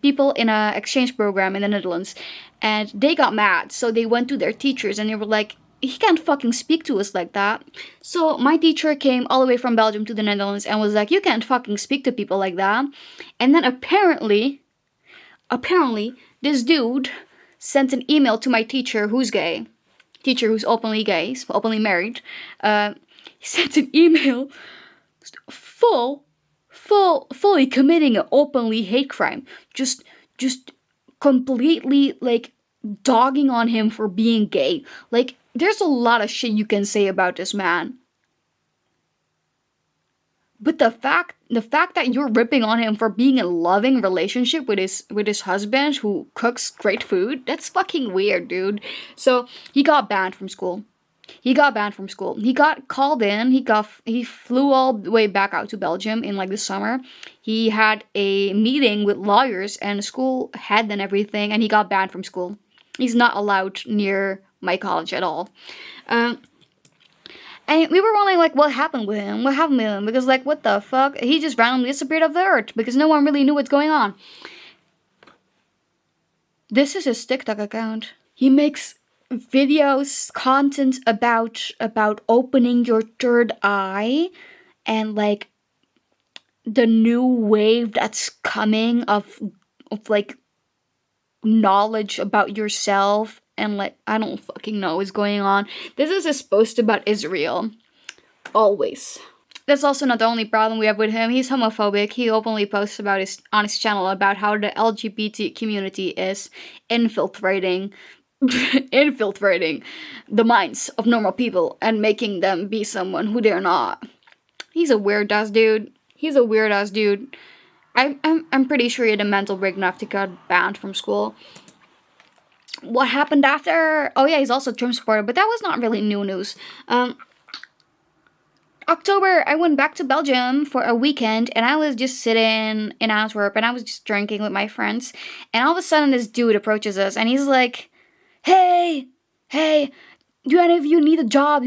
people in a exchange program in the Netherlands, and they got mad. So they went to their teachers and they were like, he can't fucking speak to us like that. So my teacher came all the way from Belgium to the Netherlands and was like, you can't fucking speak to people like that. And then apparently this dude sent an email to my teacher who's gay, teacher who's openly gay, he's openly married. He sent an email fully committing an openly hate crime, just completely like dogging on him for being gay. Like, there's a lot of shit you can say about this man, but the fact that you're ripping on him for being in a loving relationship with his husband who cooks great food, that's fucking weird, dude. So he got banned from school. He got called in. He flew all the way back out to Belgium in like the summer. He had a meeting with lawyers and the school head and everything, and he got banned from school. He's not allowed near my college at all. And we were wondering, like, what happened with him? Because, like, what the fuck? He just randomly disappeared off the earth because no one really knew what's going on. This is his TikTok account. He makes videos, content about opening your third eye and like the new wave that's coming of like knowledge about yourself, and like I don't fucking know what's going on. This is his post about Israel. Always. That's also not the only problem we have with him. He's homophobic. He openly posts about on his channel about how the LGBT community is infiltrating the minds of normal people and making them be someone who they're not. He's a weird ass dude. I'm pretty sure he had a mental break enough to get banned from school. What happened after? Oh yeah, he's also a Trump supporter, but that was not really new news. October, I went back to Belgium for a weekend, and I was just sitting in Antwerp, and I was just drinking with my friends, and all of a sudden this dude approaches us, and he's like, Hey, do any of you need a job?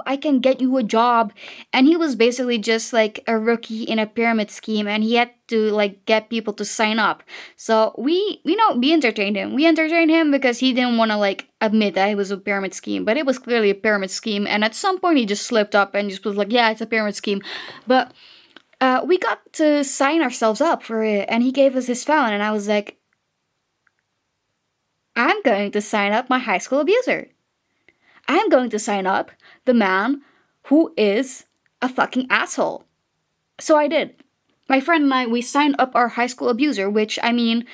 I can get you a job. And he was basically just like a rookie in a pyramid scheme, and he had to like get people to sign up. So we entertained him. We entertained him because he didn't want to like admit that it was a pyramid scheme, but it was clearly a pyramid scheme. And at some point he just slipped up and just was like, yeah, it's a pyramid scheme. But we got to sign ourselves up for it, and he gave us his phone, and I was like, I'm going to sign up my high school abuser. I'm going to sign up the man who is a fucking asshole. So I did. My friend and I, we signed up our high school abuser, which, I mean,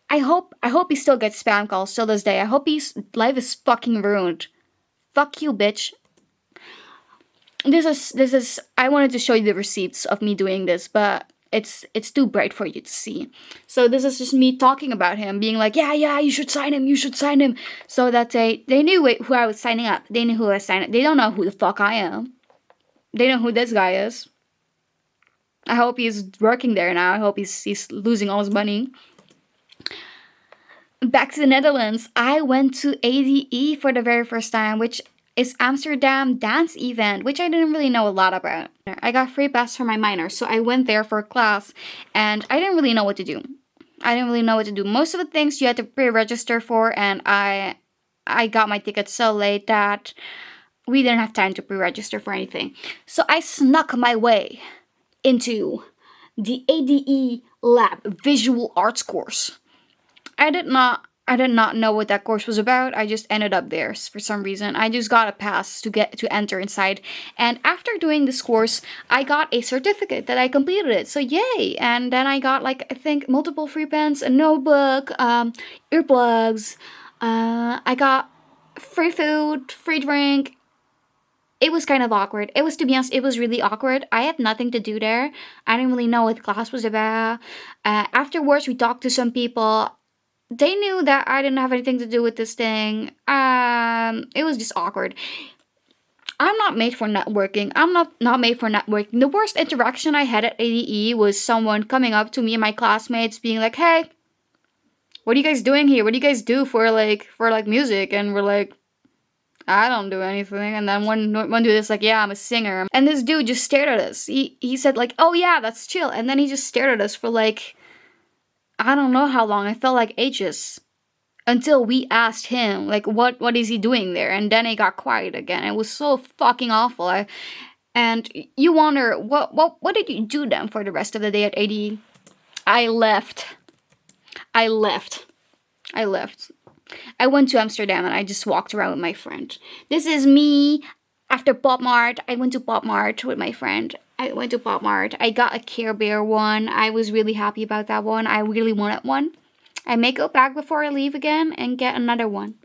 I hope he still gets spam calls till this day. I hope his life is fucking ruined. Fuck you, bitch. This is, I wanted to show you the receipts of me doing this, but it's too bright for you to see. So this is just me talking about him, being like, yeah, you should sign him. So that they knew who I was signing up. They knew who I was signing up. They don't know who the fuck I am. They know who this guy is. I hope he's working there now. I hope he's losing all his money. Back to the Netherlands, I went to ADE for the very first time, which is Amsterdam dance event, which I didn't really know a lot about. I got free pass for my minor, so I went there for a class, and I didn't really know what to do. Most of the things you had to pre-register for, and I got my ticket so late that we didn't have time to pre-register for anything. So I snuck my way into the ADE Lab Visual Arts course. I did not know what that course was about. I just ended up there for some reason. I just got a pass to enter inside. And after doing this course, I got a certificate that I completed it. So yay! And then I got like, I think, multiple free pens, a notebook, earplugs. I got free food, free drink. It was kind of awkward. To be honest, it was really awkward. I had nothing to do there. I didn't really know what the class was about. Afterwards, we talked to some people. They knew that I didn't have anything to do with this thing. It was just awkward. I'm not made for networking. I'm not made for networking. The worst interaction I had at ADE was someone coming up to me and my classmates being like, hey, what are you guys doing here? What do you guys do for music? And we're like, I don't do anything. And then one dude is like, yeah, I'm a singer. And this dude just stared at us. He said like, oh yeah, that's chill. And then he just stared at us for like, I don't know how long. It felt like ages. Until we asked him, like, what is he doing there? And then it got quiet again. It was so fucking awful. And you wonder, what did you do then for the rest of the day at 80? I left. I went to Amsterdam and I just walked around with my friend. This is me after Pop Mart. I went to Pop Mart with my friend. I got a Care Bear one. I was really happy about that one. I really wanted one. I may go back before I leave again and get another one.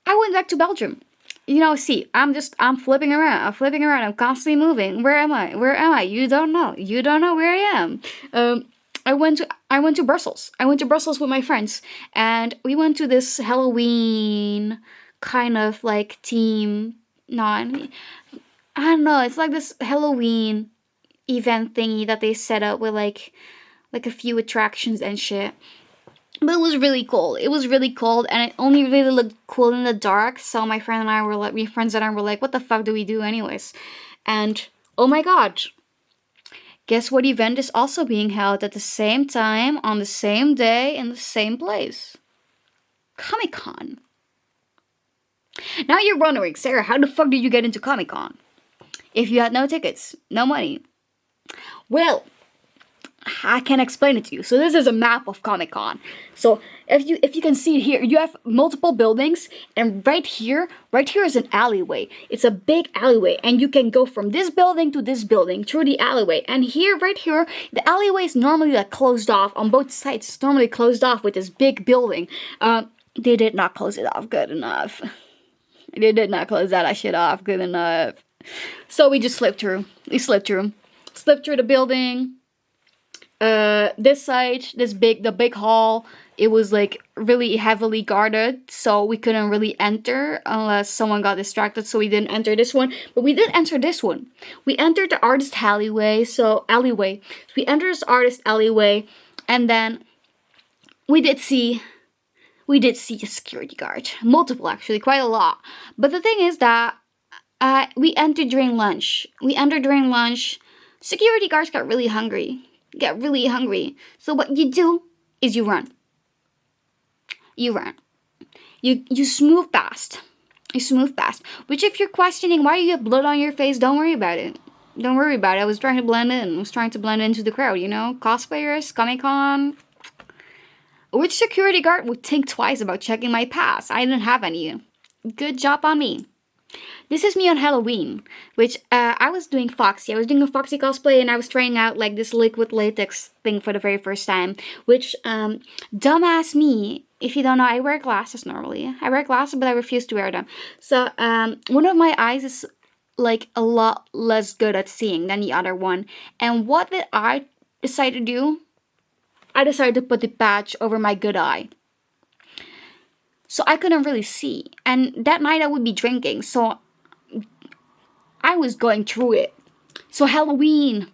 I went back to Belgium. See, I'm flipping around. I'm constantly moving. Where am I? You don't know where I am. I went to Brussels. I went to Brussels with my friends, and we went to this Halloween kind of like theme. No, I don't know. It's like this Halloween event thingy that they set up with like a few attractions and shit. But it was really cold. And it only really looked cool in the dark. So my friend and I were like, what the fuck do we do anyways? And oh my god. Guess what event is also being held at the same time, on the same day, in the same place? Comic-Con. Now you're wondering, Sarah, how the fuck did you get into Comic-Con? If you had no tickets, no money. Well, I can explain it to you. So this is a map of Comic-Con. So if you can see it here, you have multiple buildings, and right here is an alleyway. It's a big alleyway, and you can go from this building to this building through the alleyway. And right here, the alleyway is normally like closed off on both sides. It's normally closed off with this big building. They did not close it off good enough. They did not close that shit off good enough. So we just slipped through. Slipped through the building. This side, the big hall, it was like really heavily guarded, so we couldn't really enter unless someone got distracted, so we didn't enter this one. But we did enter this one. We entered the artist alleyway, So we entered this artist alleyway, and then we did see a security guard. Multiple, actually, quite a lot. But the thing is that we entered during lunch. Security guards got really hungry. So what you do is you run. You smooth past. Which, if you're questioning why you have blood on your face, don't worry about it. I was trying to blend in. Into the crowd, Cosplayers, Comic-Con. Which security guard would think twice about checking my pass? I didn't have any. Good job on me. This is me on Halloween, which I was doing Foxy. I was doing a Foxy cosplay, and I was trying out like this liquid latex thing for the very first time. Which, dumbass me, if you don't know, I wear glasses normally. But I refuse to wear them. So, one of my eyes is like a lot less good at seeing than the other one. And what did I decide to do? I decided to put the patch over my good eye. So I couldn't really see. And that night I would be drinking. So I was going through it. So Halloween.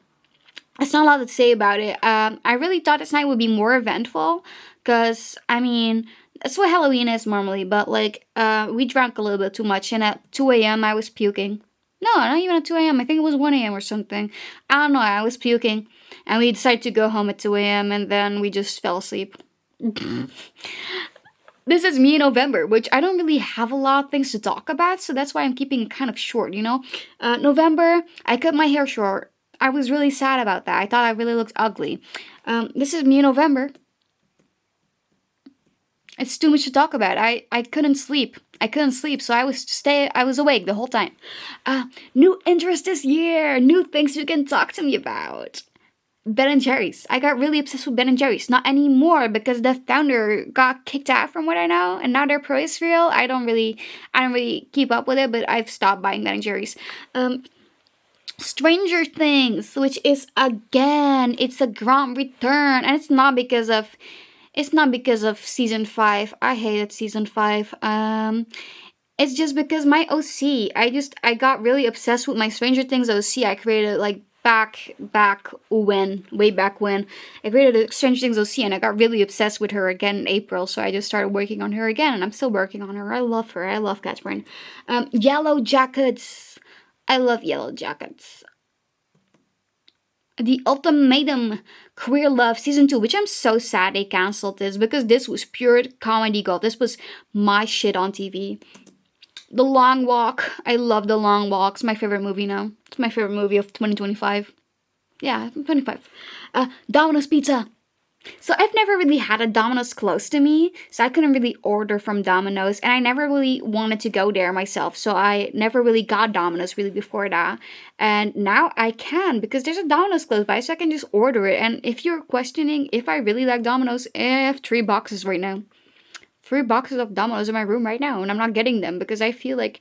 There's not a lot to say about it. I really thought this night would be more eventful. Because, that's what Halloween is normally. But, we drank a little bit too much. And at 2 a.m. I was puking. No, not even at 2 a.m. I think it was 1 a.m. or something. I don't know. I was puking. And we decided to go home at 2 a.m. And then we just fell asleep. This is me in November, which I don't really have a lot of things to talk about, so that's why I'm keeping it kind of short, November, I cut my hair short. I was really sad about that. I thought I really looked ugly. This is me in November. It's too much to talk about. I couldn't sleep. So I was awake the whole time. New interest this year. New things you can talk to me about. Ben & Jerry's. I got really obsessed with Ben & Jerry's. Not anymore, because the founder got kicked out from what I know, and now their pro is real. I don't really keep up with it, but I've stopped buying Ben & Jerry's. Stranger Things, which is it's a grand return, and it's not because of season 5. I hated season 5. It's just because my OC. I got really obsessed with my Stranger Things OC. I created way back when. I created Strange Things OC and I got really obsessed with her again in April, so I just started working on her again, and I'm still working on her. I love her. I love Catherine. Yellow Jackets. I love Yellow Jackets. The Ultimatum Queer Love Season 2, which I'm so sad they cancelled this, because this was pure comedy gold. This was my shit on TV. The Long Walk. I love The Long Walk. It's my favorite movie now. It's my favorite movie of 2025. Yeah, 25. Domino's Pizza. So I've never really had a Domino's close to me, so I couldn't really order from Domino's, and I never really wanted to go there myself, so I never really got Domino's really before that. And now I can, because there's a Domino's close by, so I can just order it. And if you're questioning if I really like Domino's, I have 3 boxes right now. 3 boxes of Domino's in my room right now, and I'm not getting them because I feel like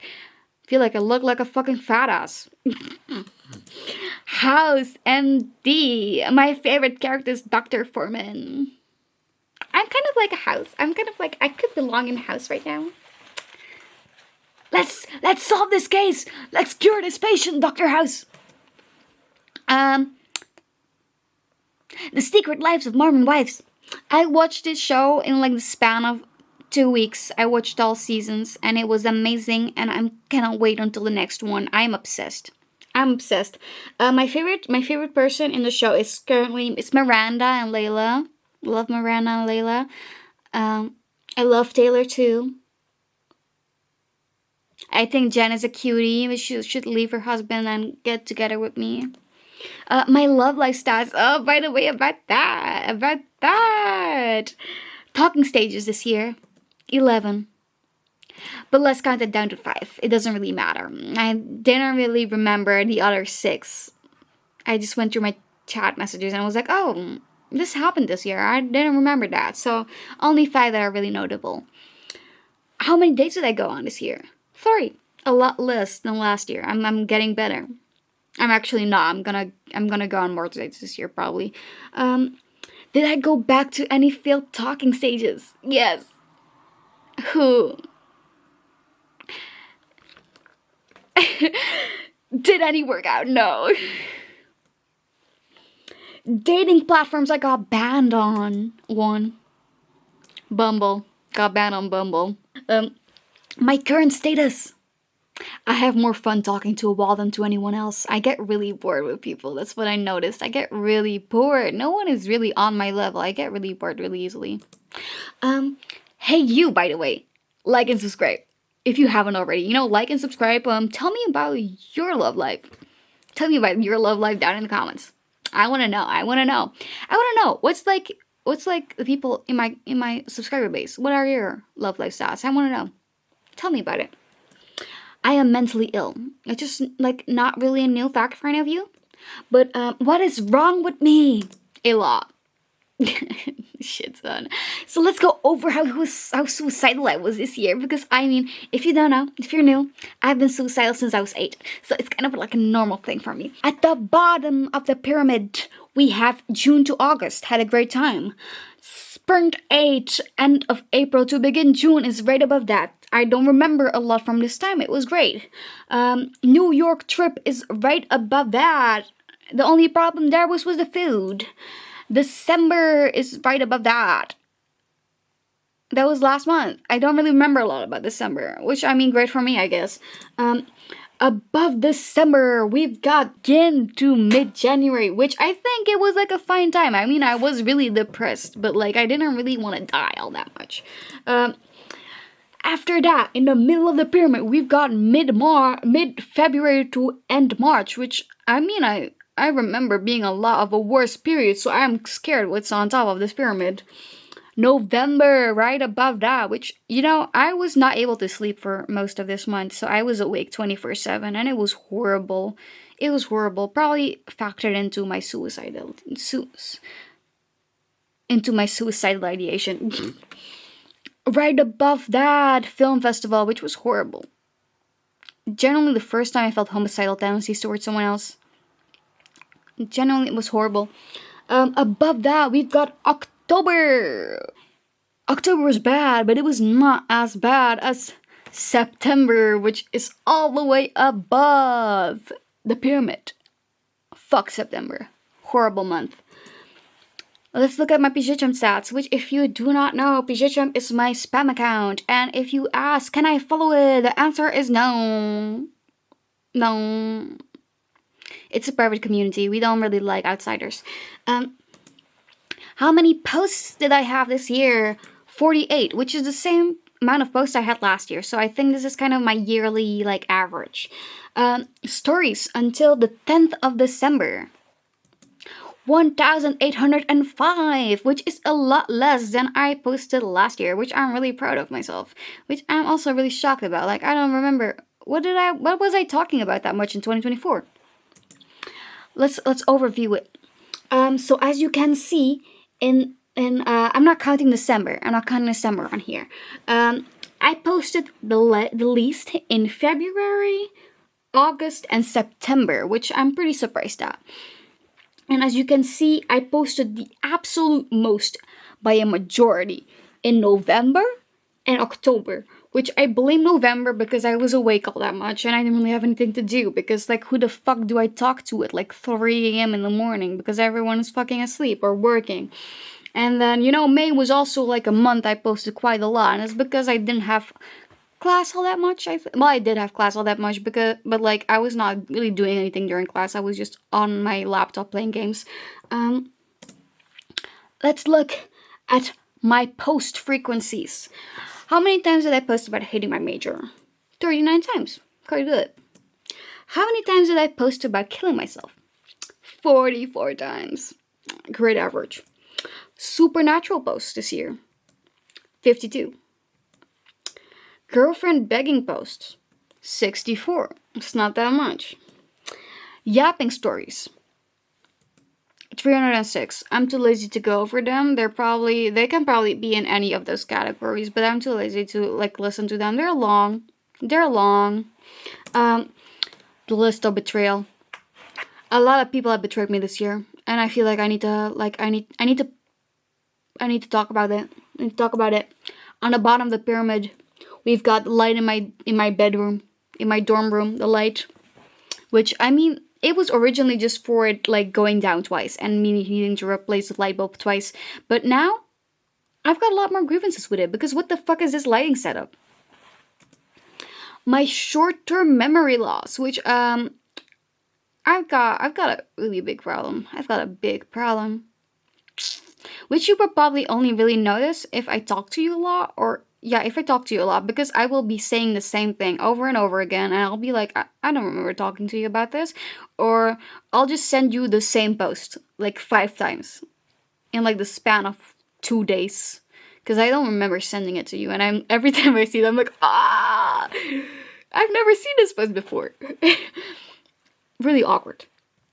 I look like a fucking fat ass. House MD. My favorite character is Dr. Foreman. I'm kind of like a house. I'm kind of like, I could belong in a house right now. Let's solve this case. Let's cure this patient, Dr. House. The Secret Lives of Mormon Wives. I watched this show in like the span of 2 weeks. I watched all seasons and it was amazing, and I cannot wait until the next one. I'm obsessed. My favorite person in the show is it's Miranda and Layla. Love Miranda and Layla. I love Taylor too. I think Jen is a cutie. She should leave her husband and get together with me. My love life stats. Oh, by the way, about that. Talking stages this year. 11. But let's count it down to 5. It doesn't really matter. I didn't really remember the other 6. I just went through my chat messages and I was like, oh, this happened this year. I didn't remember that. So only 5 that are really notable. How many dates did I go on this year? 3. A lot less than last year. I'm getting better. I'm actually not. I'm gonna go on more dates this year probably. Did I go back to any failed talking stages? Yes. Who? Did any work out? No. Dating platforms I got banned on. 1. Bumble. Got banned on Bumble. My current status. I have more fun talking to a wall than to anyone else. I get really bored with people. That's what I noticed. I get really bored. No one is really on my level. I get really bored really easily. Hey you, by the way. Like and subscribe. If you haven't already. Like and subscribe. Tell me about your love life. Tell me about your love life down in the comments. I wanna know. What's like the people in my subscriber base? What are your love life stats? I wanna know. Tell me about it. I am mentally ill. It's just not really a new fact for any of you. But what is wrong with me? A lot. Shit, son. So let's go over how suicidal I was this year. Because if you don't know, if you're new, I've been suicidal since I was 8. So it's kind of like a normal thing for me. At the bottom of the pyramid, we have June to August. Had a great time. Sprint 8, end of April to begin June is right above that. I don't remember a lot from this time. It was great. New York trip is right above that. The only problem there was the food. December is right above that. That was last month. I don't really remember a lot about December, which great for me, I guess. Above December, we've got Gin to mid-January, which I think it was like a fine time. I was really depressed, but I didn't really want to die all that much. After that, in the middle of the pyramid, we've got mid-February to end March, which I remember being a lot of a worse period, so I'm scared what's on top of this pyramid. November, right above that, which, I was not able to sleep for most of this month, so I was awake 24/7, and it was horrible. It was horrible. Probably factored into my suicidal ideation. Right above that, film festival, which was horrible. Generally, the first time I felt homicidal tendencies towards someone else. Generally, it was horrible. Above that, we've got October. October was bad, but it was not as bad as September, which is all the way above the pyramid. Fuck September. Horrible month. Let's look at my Pigechamp stats, which if you do not know, Pigechamp is my spam account. And if you ask, can I follow it? The answer is no. No. It's a private community. We don't really like outsiders. How many posts did I have this year? 48, which is the same amount of posts I had last year. So I think this is kind of my yearly like average. Stories until the 10th of December. 1,805, which is a lot less than I posted last year, which I'm really proud of myself. Which I'm also really shocked about. Like, I don't remember what was I talking about that much in 2024. Let's overview it. So as you can see, I'm not counting December. I'm not counting December on here. I posted the least in February, August, and September, which I'm pretty surprised at. And as you can see, I posted the absolute most by a majority in November and October, which I blame November because I was awake all that much and I didn't really have anything to do because like who the fuck do I talk to at like 3 a.m. in the morning because everyone is fucking asleep or working. And then, you know, May was also like a month I posted quite a lot, and it's because I didn't have class all that much. I did have class all that much but like I was not really doing anything during class. I was just on my laptop playing games. Let's look at my post frequencies. How many times did I post about hating my major? 39 times. Quite good. How many times did I post about killing myself? 44 times. Great average. Supernatural posts this year. 52. Girlfriend begging posts, 64. It's not that much. Yapping stories, 306. I'm too lazy to go over them. They can probably be in any of those categories, but I'm too lazy to like listen to them. They're long. The list of betrayal. A lot of people have betrayed me this year, and I feel like I need to talk about it. I need to talk about it. On the bottom of the pyramid, we've got the light in my bedroom, in my dorm room, the light. Which, I mean, it was originally just for it, like, going down twice and me needing to replace the light bulb twice. But now, I've got a lot more grievances with it, because what the fuck is this lighting setup? My short-term memory loss, which, I've got a really big problem. I've got a big problem. Which you will probably only really notice if I talk to you a lot, if I talk to you a lot, because I will be saying the same thing over and over again, and I'll be like, I don't remember talking to you about this, or I'll just send you the same post, like 5 times, in like the span of 2 days, because I don't remember sending it to you, and every time I see it, I'm like, I've never seen this post before. Really awkward.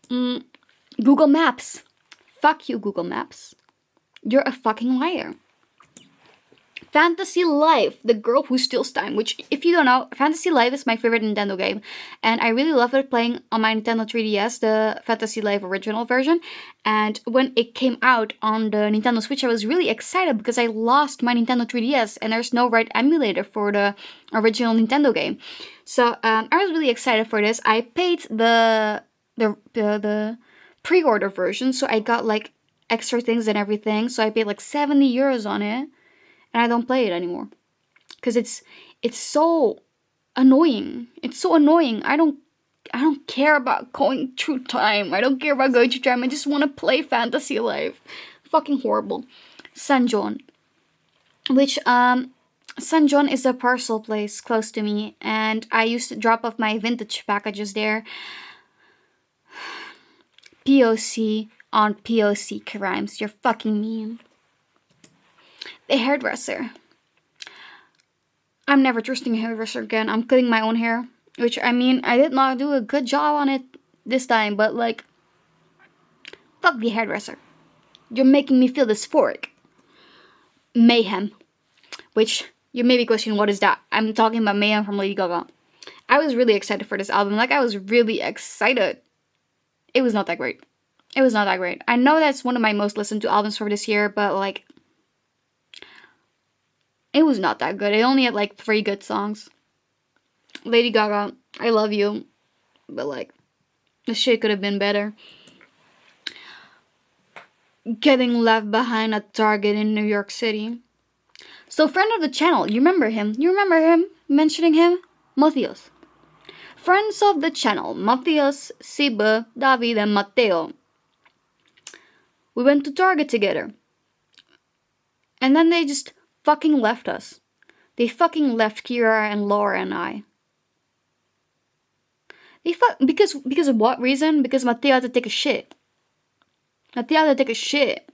Google Maps. Fuck you, Google Maps. You're a fucking liar. Fantasy Life, the girl who steals time, which, if you don't know, Fantasy Life is my favorite Nintendo game, and I really love it playing on my Nintendo 3DS, the Fantasy Life original version, and when it came out on the Nintendo Switch, I was really excited because I lost my Nintendo 3DS, and there's no right emulator for the original Nintendo game, so I was really excited for this. I paid the pre-order version, so I got, like, extra things and everything, so I paid, like, 70 euros on it. And I don't play it anymore. Because it's so annoying. It's so annoying. I don't care about going through time. I don't care about going through time. I just want to play Fantasy Life. Fucking horrible. San John. Which, San John is a parcel place close to me. And I used to drop off my vintage packages there. POC on POC crimes. You're fucking mean. The hairdresser. I'm never trusting a hairdresser again. I'm cutting my own hair. Which, I mean, I did not do a good job on it this time. But, like, fuck the hairdresser. You're making me feel dysphoric. Mayhem. Which, you may be questioning, what is that? I'm talking about Mayhem from Lady Gaga. I was really excited for this album. Like, I was really excited. It was not that great. It was not that great. I know that's one of my most listened to albums for this year. But, like, it was not that good. It only had, like, 3 good songs. Lady Gaga, I love you. But, like, The shit could have been better. Getting left behind at Target in New York City. So, friend of the channel, you remember him? You remember him? Mentioning him? Matthias. Friends of the channel, Matthias, Sibe, David, and Matteo. We went to Target together. And then they just fucking left us. They fucking left Kira and Laura and I. Because of what reason? Because Matteo had to take a shit. Matteo had to take a shit.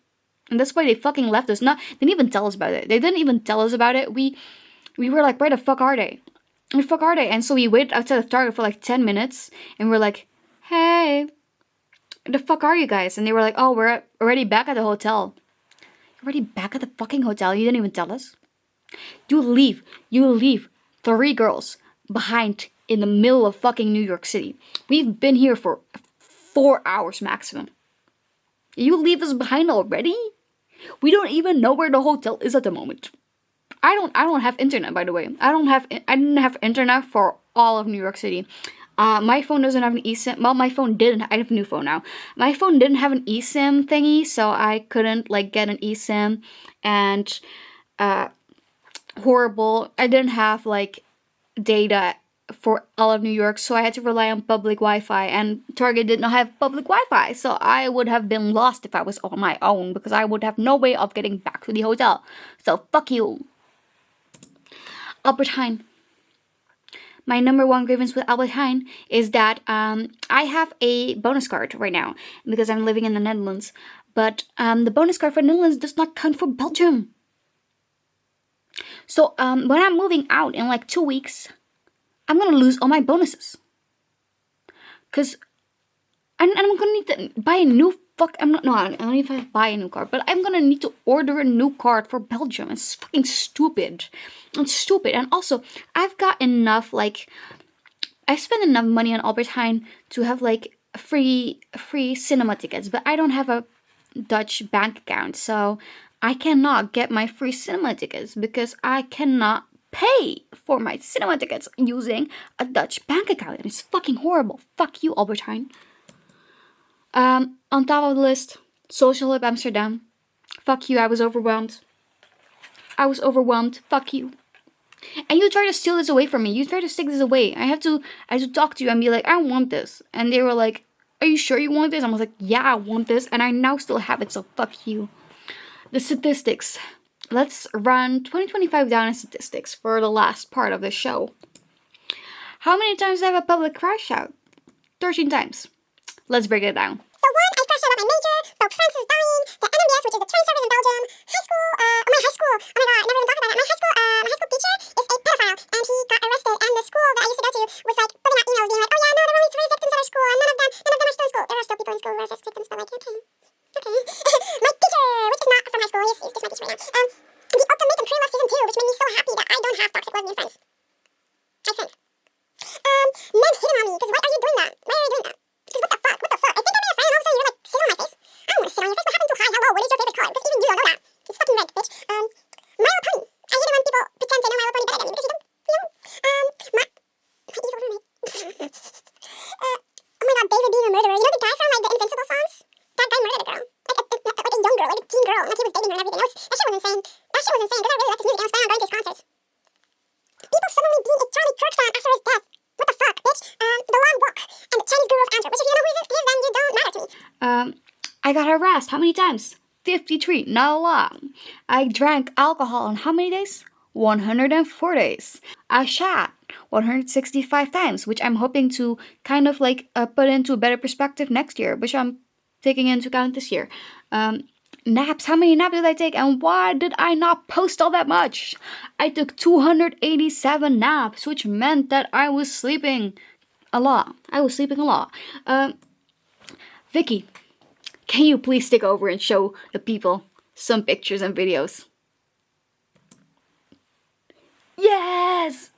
And that's why they fucking left us. They didn't even tell us about it. They didn't even tell us about it. We were like, where the fuck are they? Where the fuck are they? And so we waited outside the Target for like 10 minutes. And we're like, hey, where the fuck are you guys? And they were like, oh, we're already back at the hotel. Already back at the fucking hotel? You didn't even tell us? You leave 3 girls behind in the middle of fucking New York City. We've been here for 4 hours maximum. You leave us behind already? We don't even know where the hotel is at the moment. I don't have internet, by the way. I didn't have internet for all of New York City. My phone doesn't have an eSIM. Well, my phone didn't. I have a new phone now. My phone didn't have an eSIM thingy, so I couldn't like get an eSIM. And horrible. I didn't have like data for all of New York, so I had to rely on public Wi-Fi, and Target did not have public Wi-Fi, so I would have been lost if I was on my own, because I would have no way of getting back to the hotel. So fuck you. Albert Heijn. My number one grievance with Albert Heijn is that I have a bonus card right now, because I'm living in the Netherlands, but the bonus card for the Netherlands does not count for Belgium. So when I'm moving out in like 2 weeks, I'm gonna lose all my bonuses. Cause I'm gonna need to buy a new I don't know if I buy a new card, but I'm gonna need to order a new card for Belgium. It's fucking stupid. It's stupid. And also, I've got enough, like, I spent enough money on Albert Heijn to have like free cinema tickets, but I don't have a Dutch bank account, so I cannot get my free cinema tickets because I cannot pay for my cinema tickets using a Dutch bank account. And it's fucking horrible. Fuck you, Albert Heijn. On top of the list, Social Hub Amsterdam. Fuck you, I was overwhelmed. Fuck you. And you try to steal this away from me. You try to take this away. I had to talk to you and be like, I want this. And they were like, are you sure you want this? I was like, yeah, I want this. And I now still have it, so fuck you. The statistics. Let's run 2025 down in statistics for the last part of the show. How many times did I have a public crash out? 13 times. Let's break it down. So 1, I crashed out at my major, broke France's dying, the NMBS, which is the train service in Belgium, high school, oh my god, never even talked about that. My high school teacher is a pedophile, and he got arrested, and the school that I used to go to was like putting out emails being like, oh yeah, no, there were only 3 victims at our school, and none of them are still in school. There are still people in school who are just victims, but like, okay. My teacher, which is not from high school, he's just my teacher right now. The Ultimatum Pre-Love Season 2, which made me so happy that I don't have toxic lesbian friends. I think. Men hitting on me, because why are you doing that? Why are you doing that? Because what the fuck? I think I'm your friend, and all of a sudden you're like sitting on my face. I don't want to sit on your face. What happened to hi, hello, what is your favorite color? Because even you don't know that. It's fucking red, bitch. My Little Pony. I hate it when people pretend they know My Little Pony better than me, because you don't. My evil roommate. Oh my god, David being a murderer. You know the guy from like the Invincible songs? That guy murdered a girl. Like a young girl, like a teen girl, and like he was dating her and everything. That shit was insane. That shit was insane, because I really liked his music and I was planning on going to his concerts. People suddenly being a Charlie Kirk fan after his death. What the fuck, bitch? The Long Walk and the Chinese Guru of Antwerp, which if you don't know who he is, then you don't matter to me. I got harassed. How many times? 53. Not a lot. I drank alcohol on how many days? 104 days. I shot 165 times, which I'm hoping to kind of like put into a better perspective next year, which I'm taking into account this year. Naps. How many naps did I take, and why did I not post all that much? I took 287 naps, which meant that I was sleeping a lot. Vicky, can you please take over and show the people some pictures and videos? Yes!